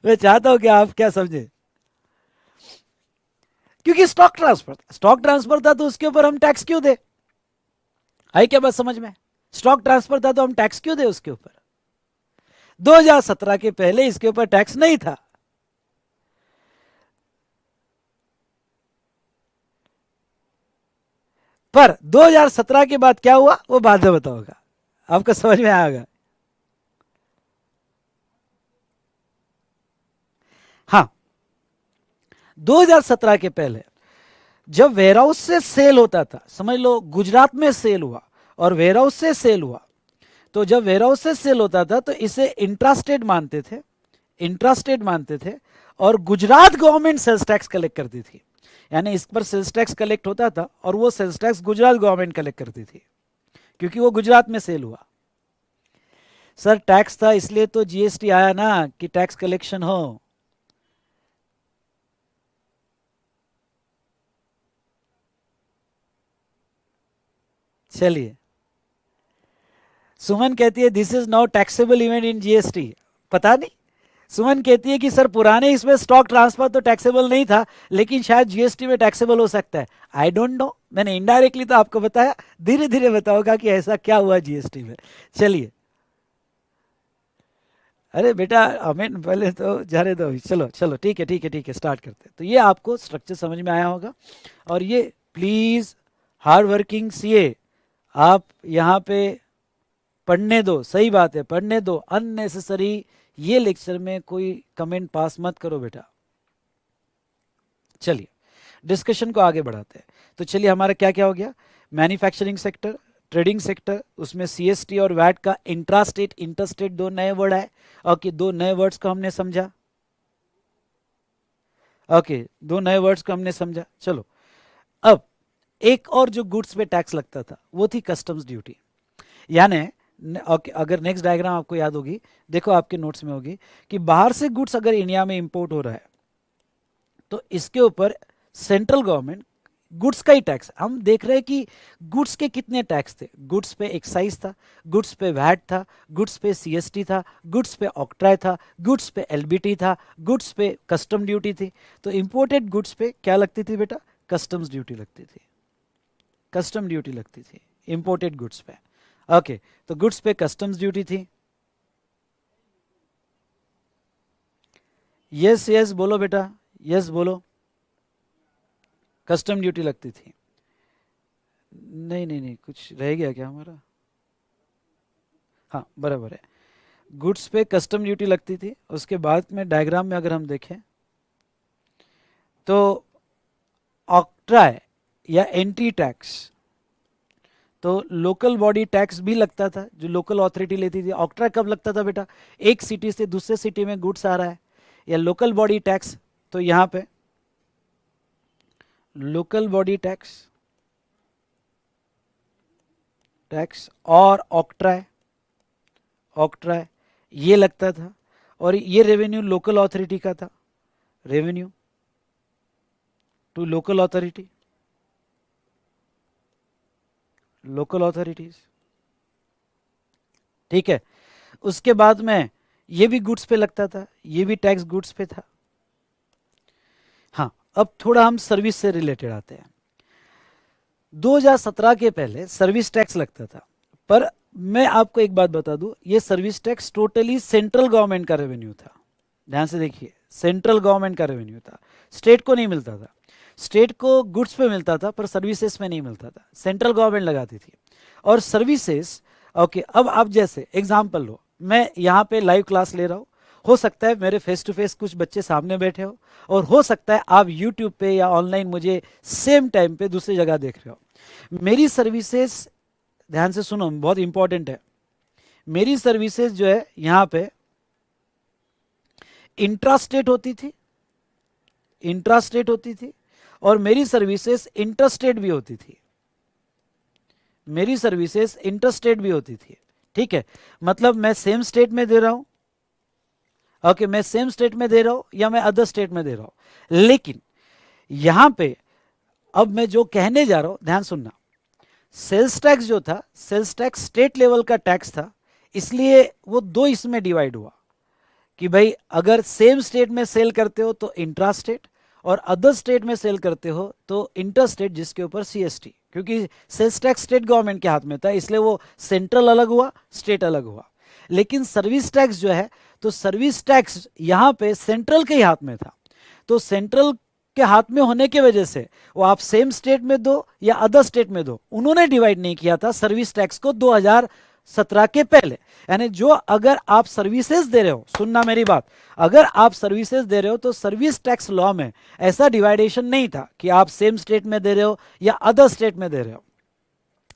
मैं चाहता हूं कि आप क्या समझे, क्योंकि स्टॉक ट्रांसफर था तो उसके ऊपर हम टैक्स क्यों दे? आई क्या बात समझ में? स्टॉक ट्रांसफर था तो हम टैक्स क्यों दे उसके ऊपर? 2017 के पहले इसके ऊपर टैक्स नहीं था। पर 2017 के बाद क्या हुआ वो बाद में बताऊंगा, आपको समझ में आएगा। हाँ, 2017 के पहले जब वेयरहाउस से सेल होता था, समझ लो गुजरात में सेल हुआ और वेयरहाउस से सेल हुआ, तो जब वेयरहाउस से सेल होता था तो इसे इंट्रास्टेट मानते थे, इंट्रास्टेट मानते थे। और Gujarat government sales tax collect करती थी, यानी इस पर सेल्स टैक्स कलेक्ट होता था और वो sales tax Gujarat government collect करती थी, क्योंकि वो गुजरात में सेल हुआ। सर टैक्स था इसलिए तो जीएसटी आया ना, कि टैक्स कलेक्शन हो। चलिए, सुमन कहती है this is not taxable event in GST. पता नहीं, सुमन कहती है कि सर पुराने इसमें स्टॉक ट्रांसफर तो टैक्सेबल नहीं था, लेकिन शायद जीएसटी में टैक्सेबल हो सकता है। आई डोंट नो, मैंने इनडायरेक्टली तो आपको बताया, धीरे धीरे बताऊंगा कि ऐसा क्या हुआ जीएसटी में। चलिए, अरे बेटा हमें पहले तो जाने दो, चलो चलो ठीक है ठीक है ठीक है, स्टार्ट करते हैं। तो ये आपको स्ट्रक्चर समझ में आया होगा। और ये प्लीज हार्ड वर्किंग सीए, आप यहाँ पे पढ़ने दो, सही बात है पढ़ने दो, अननेसेसरी ये लेक्चर में कोई कमेंट पास मत करो बेटा। चलिए डिस्कशन को आगे बढ़ाते हैं। तो चलिए, हमारा क्या क्या हो गया, मैन्युफैक्चरिंग सेक्टर, ट्रेडिंग सेक्टर, उसमें सीएसटी और वैट का इंट्रास्टेट इंटरस्टेट दो नए वर्ड आए। ओके, दो नए वर्ड्स को हमने समझा। ओके, दो नए वर्ड्स को हमने समझा। चलो, अब एक और जो गुड्स पे टैक्स लगता था वो थी कस्टम्स ड्यूटी। यानी अगर नेक्स्ट डायग्राम आपको याद होगी, देखो आपके नोट्स में होगी, कि बाहर से गुड्स अगर इंडिया में इंपोर्ट हो रहा है तो इसके ऊपर सेंट्रल गवर्नमेंट गुड्स का ही टैक्स, हम देख रहे हैं कि गुड्स के कितने टैक्स थे। गुड्स पे एक्साइज था, गुड्स पे वैट था, गुड्स पे सीएसटी था, गुड्स पे ऑक्ट्राय था, गुड्स पे एलबीटी था, गुड्स पे कस्टम ड्यूटी थी। तो इंपोर्टेड गुड्स पे क्या लगती थी बेटा, कस्टम्स ड्यूटी लगती थी, कस्टम ड्यूटी लगती थी इंपोर्टेड गुड्स पे। ओके, तो गुड्स पे कस्टम्स ड्यूटी थी। यस यस बोलो बेटा, यस बोलो, कस्टम ड्यूटी लगती थी। नहीं नहीं नहीं, कुछ रह गया क्या हमारा? हाँ बराबर है, गुड्स पे कस्टम ड्यूटी लगती थी। उसके बाद में डायग्राम में अगर हम देखें तो ऑक्ट्राय या एंट्री टैक्स, तो लोकल बॉडी टैक्स भी लगता था जो लोकल अथॉरिटी लेती थी। ऑक्ट्राय कब लगता था बेटा, एक सिटी से दूसरे सिटी में गुड्स आ रहा है, या लोकल बॉडी टैक्स, तो यहां पे लोकल बॉडी टैक्स टैक्स और ऑक्ट्राय, ऑक्ट्राय ये लगता था। और ये रेवेन्यू लोकल अथॉरिटी का था, revenue to local authority, local authorities, ठीक है। उसके बाद में ये भी गुड्स पे लगता था, ये भी टैक्स गुड्स पे था। हाँ, अब थोड़ा हम सर्विस से रिलेटेड आते हैं। 2017 के पहले सर्विस टैक्स लगता था, पर मैं आपको एक बात बता दूं, ये service tax totally central government का रेवेन्यू था। ध्यान से देखिए, सेंट्रल गवर्नमेंट का रेवेन्यू था, स्टेट को नहीं मिलता था। स्टेट को गुड्स पे मिलता था पर सर्विसेज में नहीं मिलता था, सेंट्रल गवर्नमेंट लगाती थी। और सर्विसेज, ओके, अब आप जैसे एग्जाम्पल लो, मैं यहाँ पे लाइव क्लास ले रहा हूँ, हो सकता है मेरे फेस टू फेस कुछ बच्चे सामने बैठे हो, और हो सकता है आप यूट्यूब पे या ऑनलाइन मुझे सेम टाइम पे दूसरी जगह देख रहे हो। मेरी सर्विसेज ध्यान से सुनो, बहुत इंपॉर्टेंट है। मेरी सर्विसेज जो है यहां पे इंट्रास्टेट होती थी, इंट्रास्टेट होती थी, और मेरी सर्विसेज इंटरस्टेट भी होती थी, मेरी सर्विसेज इंटरस्टेट भी होती थी। ठीक है, मतलब मैं सेम स्टेट में दे रहा हूं, ओके, मैं सेम स्टेट में दे रहा हूं या मैं अदर स्टेट में दे रहा हूं, लेकिन यहां पे अब मैं जो कहने जा रहा हूं ध्यान सुनना, सेल्स टैक्स जो था, सेल्स टैक्स स्टेट लेवल का टैक्स था, इसलिए वो दो इसमें डिवाइड हुआ कि भाई अगर सेम स्टेट में सेल करते हो तो इंट्रा स्टेट, और अदर स्टेट में सेल करते हो तो इंटर स्टेट, जिसके ऊपर सीएसटी, क्योंकि सेल्स टैक्स स्टेट गवर्नमेंट के हाथ में था, इसलिए वो सेंट्रल अलग हुआ, स्टेट अलग हुआ। लेकिन सर्विस टैक्स जो है, तो सर्विस टैक्स यहां पे सेंट्रल के हाथ में था, तो सेंट्रल के हाथ में होने की वजह से वो आप सेम स्टेट में दो या अदर स्टेट में दो, उन्होंने डिवाइड नहीं किया था सर्विस टैक्स को 2017 के पहले। यानी जो अगर आप सर्विसेज दे रहे हो, सुनना मेरी बात, अगर आप सर्विसेज दे रहे हो तो सर्विस टैक्स लॉ में ऐसा डिवाइडेशन नहीं था कि आप सेम स्टेट में दे रहे हो या अदर स्टेट में दे रहे हो,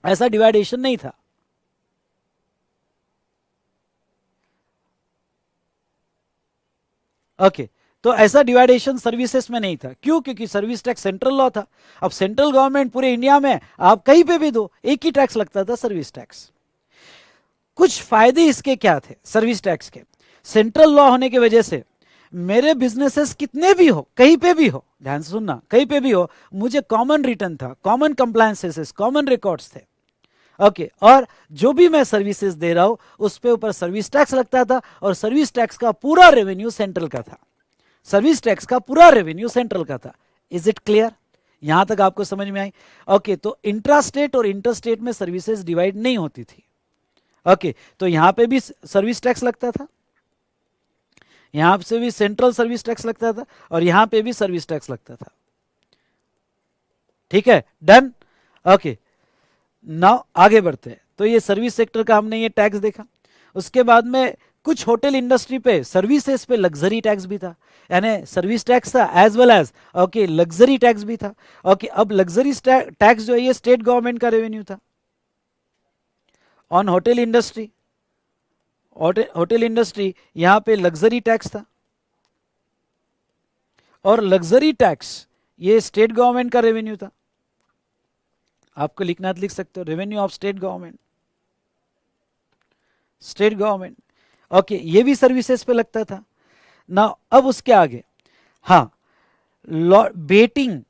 ऐसा डिवाइडेशन नहीं था। ओके, तो ऐसा डिवाइडेशन सर्विसेज में नहीं था। क्यों? क्योंकि सर्विस टैक्स सेंट्रल लॉ था। अब सेंट्रल गवर्नमेंट पूरे इंडिया में आप कहीं पे भी दो, एक ही टैक्स लगता था, सर्विस टैक्स। कुछ फायदे इसके क्या थे सर्विस टैक्स के? सेंट्रल लॉ होने की वजह से मेरे बिजनेसेस कितने भी हो, कहीं पे भी हो, ध्यान से सुनना, कहीं पे भी हो, मुझे कॉमन रिटर्न था, कॉमन कंप्लायंसेस, कॉमन रिकॉर्ड्स थे। ओके, और जो भी मैं सर्विसेज दे रहा हूं उस पे ऊपर सर्विस टैक्स लगता था, और सर्विस टैक्स का पूरा रेवेन्यू सेंट्रल का था, सर्विस टैक्स का पूरा रेवेन्यू सेंट्रल का था। Is it clear? यहां तक आपको समझ में आई? ओके, तो इंट्रा स्टेट और इंटर स्टेट में सर्विसेज डिवाइड नहीं होती थी। ओके, तो यहां पे भी सर्विस टैक्स लगता था, यहां से भी सेंट्रल सर्विस टैक्स लगता था, और यहां पे भी सर्विस टैक्स लगता था। ठीक है, डन। ओके, नाउ आगे बढ़ते हैं। तो ये सर्विस सेक्टर का हमने ये टैक्स देखा। उसके बाद में कुछ होटल इंडस्ट्री पे, सर्विसेज पे लग्जरी टैक्स भी था, यानी सर्विस टैक्स था as well as okay luxury tax भी था। ओके, अब लग्जरी टैक्स जो है ये स्टेट गवर्नमेंट का रेवेन्यू था। On hotel industry, hotel industry यहां पे लग्जरी टैक्स था, और लग्जरी टैक्स ये स्टेट गवर्नमेंट का रेवेन्यू था। आपको लिखना है तो लिख सकते हो, revenue of state government, state government. Okay, ये भी सर्विसेज पे लगता था ना। अब उसके आगे, हाँ, बेटिंग,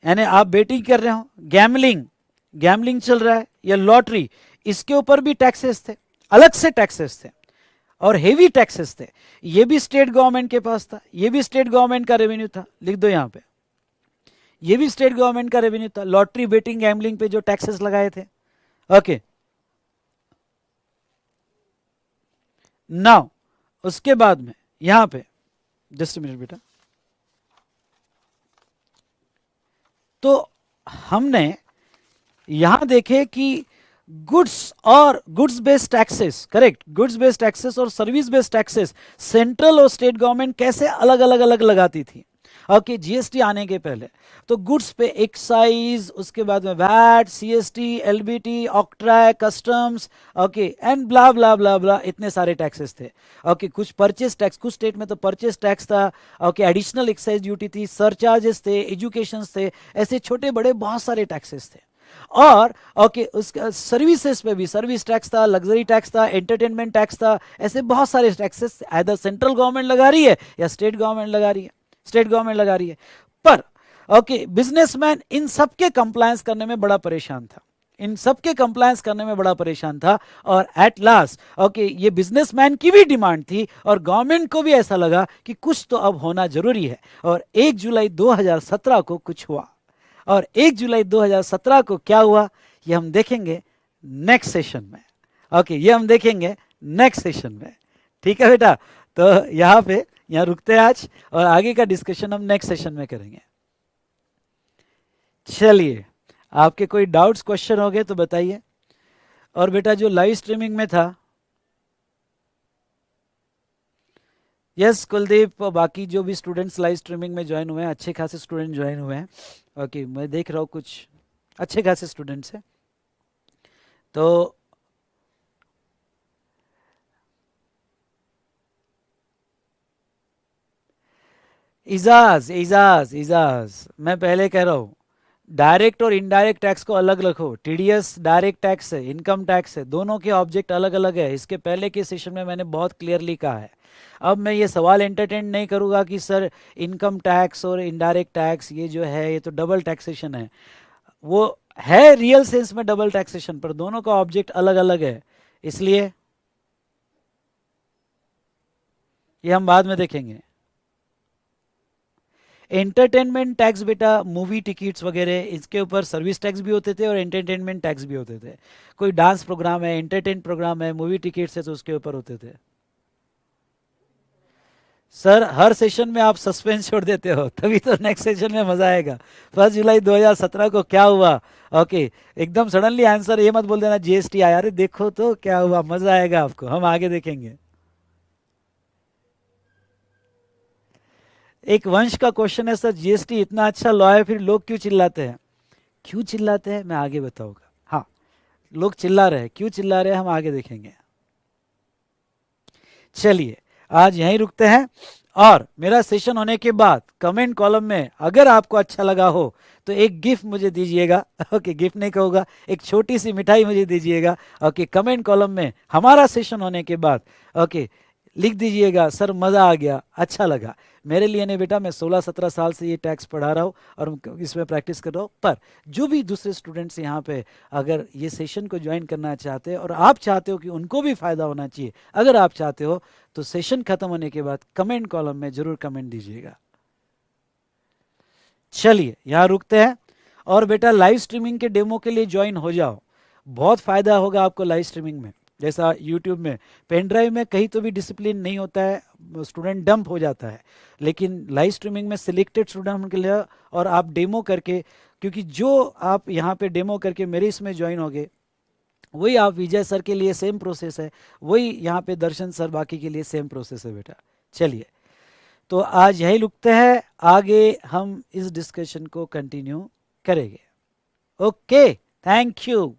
यानी आप बेटिंग कर रहे हो, गैमलिंग, गैमलिंग चल रहा है, या लॉटरी, इसके ऊपर भी टैक्सेस थे, अलग से टैक्सेस थे, और हेवी टैक्सेस थे। ये भी स्टेट गवर्नमेंट के पास था, ये भी स्टेट गवर्नमेंट का रेवेन्यू था, लिख दो यहां पे, ये भी स्टेट गवर्नमेंट का रेवेन्यू था, लॉटरी, बेटिंग, गैमलिंग पे जो टैक्सेस लगाए थे। ओके, नाउ उसके बाद में यहां पे, जस्ट मिनट बेटा, तो हमने यहां देखे कि गुड्स और goods based taxes, correct, goods based taxes और सर्विस बेस्ड टैक्सेस सेंट्रल और स्टेट गवर्नमेंट कैसे अलग अलग अलग लगाती थी। ओके, जीएसटी आने के पहले तो गुड्स पे एक्साइज, उसके बाद में VAT, CST, LBT, octroi, customs, okay, and blah blah blah blah, इतने सारे टैक्सेस थे। ओके, कुछ परचेस टैक्स, कुछ स्टेट में तो परचेस टैक्स था, ओके, एडिशनल एक्साइज ड्यूटी थी, सरचार्जेस थे, एजुकेशन थे, ऐसे छोटे बड़े बहुत सारे टैक्सेस थे। और ओके, उसका सर्विसेज पे भी सर्विस टैक्स था, लग्जरी टैक्स था, एंटरटेनमेंट टैक्स था, ऐसे बहुत सारे टैक्सेस आइदर सेंट्रल गवर्नमेंट लगा रही है या स्टेट गवर्नमेंट लगा रही है, स्टेट गवर्नमेंट लगा रही है। पर ओके, बिजनेसमैन इन सबके कंप्लायंस करने में बड़ा परेशान था, इन सबके कंप्लायंस करने में बड़ा परेशान था, और एट लास्ट ओके ये बिजनेसमैन की भी डिमांड थी, और गवर्नमेंट को भी ऐसा लगा कि कुछ तो अब होना जरूरी है, और 1 जुलाई 2017 को कुछ हुआ। और 1 जुलाई 2017 को क्या हुआ ये हम देखेंगे नेक्स्ट सेशन में। ओके, ये हम देखेंगे नेक्स्ट सेशन में। ठीक है बेटा, तो यहाँ पे यहाँ रुकते हैं आज, और आगे का डिस्कशन हम नेक्स्ट सेशन में करेंगे। चलिए, आपके कोई डाउट्स, क्वेश्चन हो गए तो बताइए। और बेटा जो लाइव स्ट्रीमिंग में था, यस कुलदीप, बाकी जो भी स्टूडेंट्स लाइव स्ट्रीमिंग में ज्वाइन हुए हैं, अच्छे खासे स्टूडेंट ज्वाइन हुए हैं। ओके, मैं देख रहा हूँ कुछ अच्छे खासे स्टूडेंट्स हैं। तो इजाज इजाज इजाज मैं पहले कह रहा हूं, डायरेक्ट और इनडायरेक्ट टैक्स को अलग रखो। टीडीएस डायरेक्ट टैक्स है, इनकम टैक्स है, दोनों के ऑब्जेक्ट अलग अलग है। इसके पहले के सेशन में मैंने बहुत क्लियरली कहा है। अब मैं ये सवाल एंटरटेन नहीं करूंगा कि सर इनकम टैक्स और इनडायरेक्ट टैक्स ये जो है ये तो डबल टैक्सेशन है। वो है रियल सेंस में डबल टैक्सेशन, पर दोनों का ऑब्जेक्ट अलग अलग है, इसलिए ये हम बाद में देखेंगे। एंटरटेनमेंट टैक्स बेटा, मूवी टिकट्स वगैरह इसके ऊपर सर्विस टैक्स भी होते थे और एंटरटेनमेंट टैक्स भी होते थे। कोई डांस प्रोग्राम है, एंटरटेन प्रोग्राम है, मूवी टिकट्स है, तो उसके ऊपर होते थे। सर हर सेशन में आप सस्पेंस छोड़ देते हो, तभी तो नेक्स्ट सेशन में मजा आएगा। 1 जुलाई 2017 को क्या हुआ? ओके, एकदम सडनली आंसर ये मत बोल देना जीएसटी आया। अरे देखो तो क्या हुआ, मजा आएगा आपको, हम आगे देखेंगे। एक वंश का क्वेश्चन है, सर जीएसटी इतना अच्छा लॉ है फिर लोग क्यों चिल्लाते हैं? क्यों चिल्लाते हैं मैं आगे बताऊंगा। हाँ, लोग चिल्ला रहे हैं, क्यों चिल्ला रहे हैं हम आगे देखेंगे। चलिए आज यहीं रुकते हैं, और मेरा सेशन होने के बाद कमेंट कॉलम में अगर आपको अच्छा लगा हो तो एक गिफ्ट मुझे दीजिएगा। ओके, गिफ्ट नहीं कहूँगा, एक छोटी सी मिठाई मुझे दीजिएगा। ओके, कमेंट कॉलम में हमारा सेशन होने के बाद ओके लिख दीजिएगा, सर मज़ा आ गया, अच्छा लगा। मेरे लिए नहीं बेटा, मैं 16-17 साल से ये टैक्स पढ़ा रहा हूँ और इसमें प्रैक्टिस कर रहा हूँ। पर जो भी दूसरे स्टूडेंट्स यहाँ पे अगर ये सेशन को ज्वाइन करना चाहते हैं और आप चाहते हो कि उनको भी फ़ायदा होना चाहिए, अगर आप चाहते हो तो सेशन खत्म होने के बाद कमेंट कॉलम में जरूर कमेंट दीजिएगा। चलिए यहाँ रुकते हैं, और बेटा लाइव स्ट्रीमिंग के डेमो के लिए ज्वाइन हो जाओ, बहुत फ़ायदा होगा आपको लाइव स्ट्रीमिंग में। जैसा यूट्यूब में पेन ड्राइव में कहीं तो भी डिसिप्लिन नहीं होता है, स्टूडेंट डंप हो जाता है, लेकिन लाइव स्ट्रीमिंग में सिलेक्टेड स्टूडेंट के लिए, और आप डेमो करके, क्योंकि जो आप यहाँ पे डेमो करके मेरे इसमें ज्वाइन होगे वही आप विजय सर के लिए सेम प्रोसेस है, वही यहाँ पे दर्शन सर बाकी के लिए सेम प्रोसेस है बेटा। चलिए तो आज यही रुकते हैं, आगे हम इस डिस्कशन को कंटिन्यू करेंगे। Okay, thank you.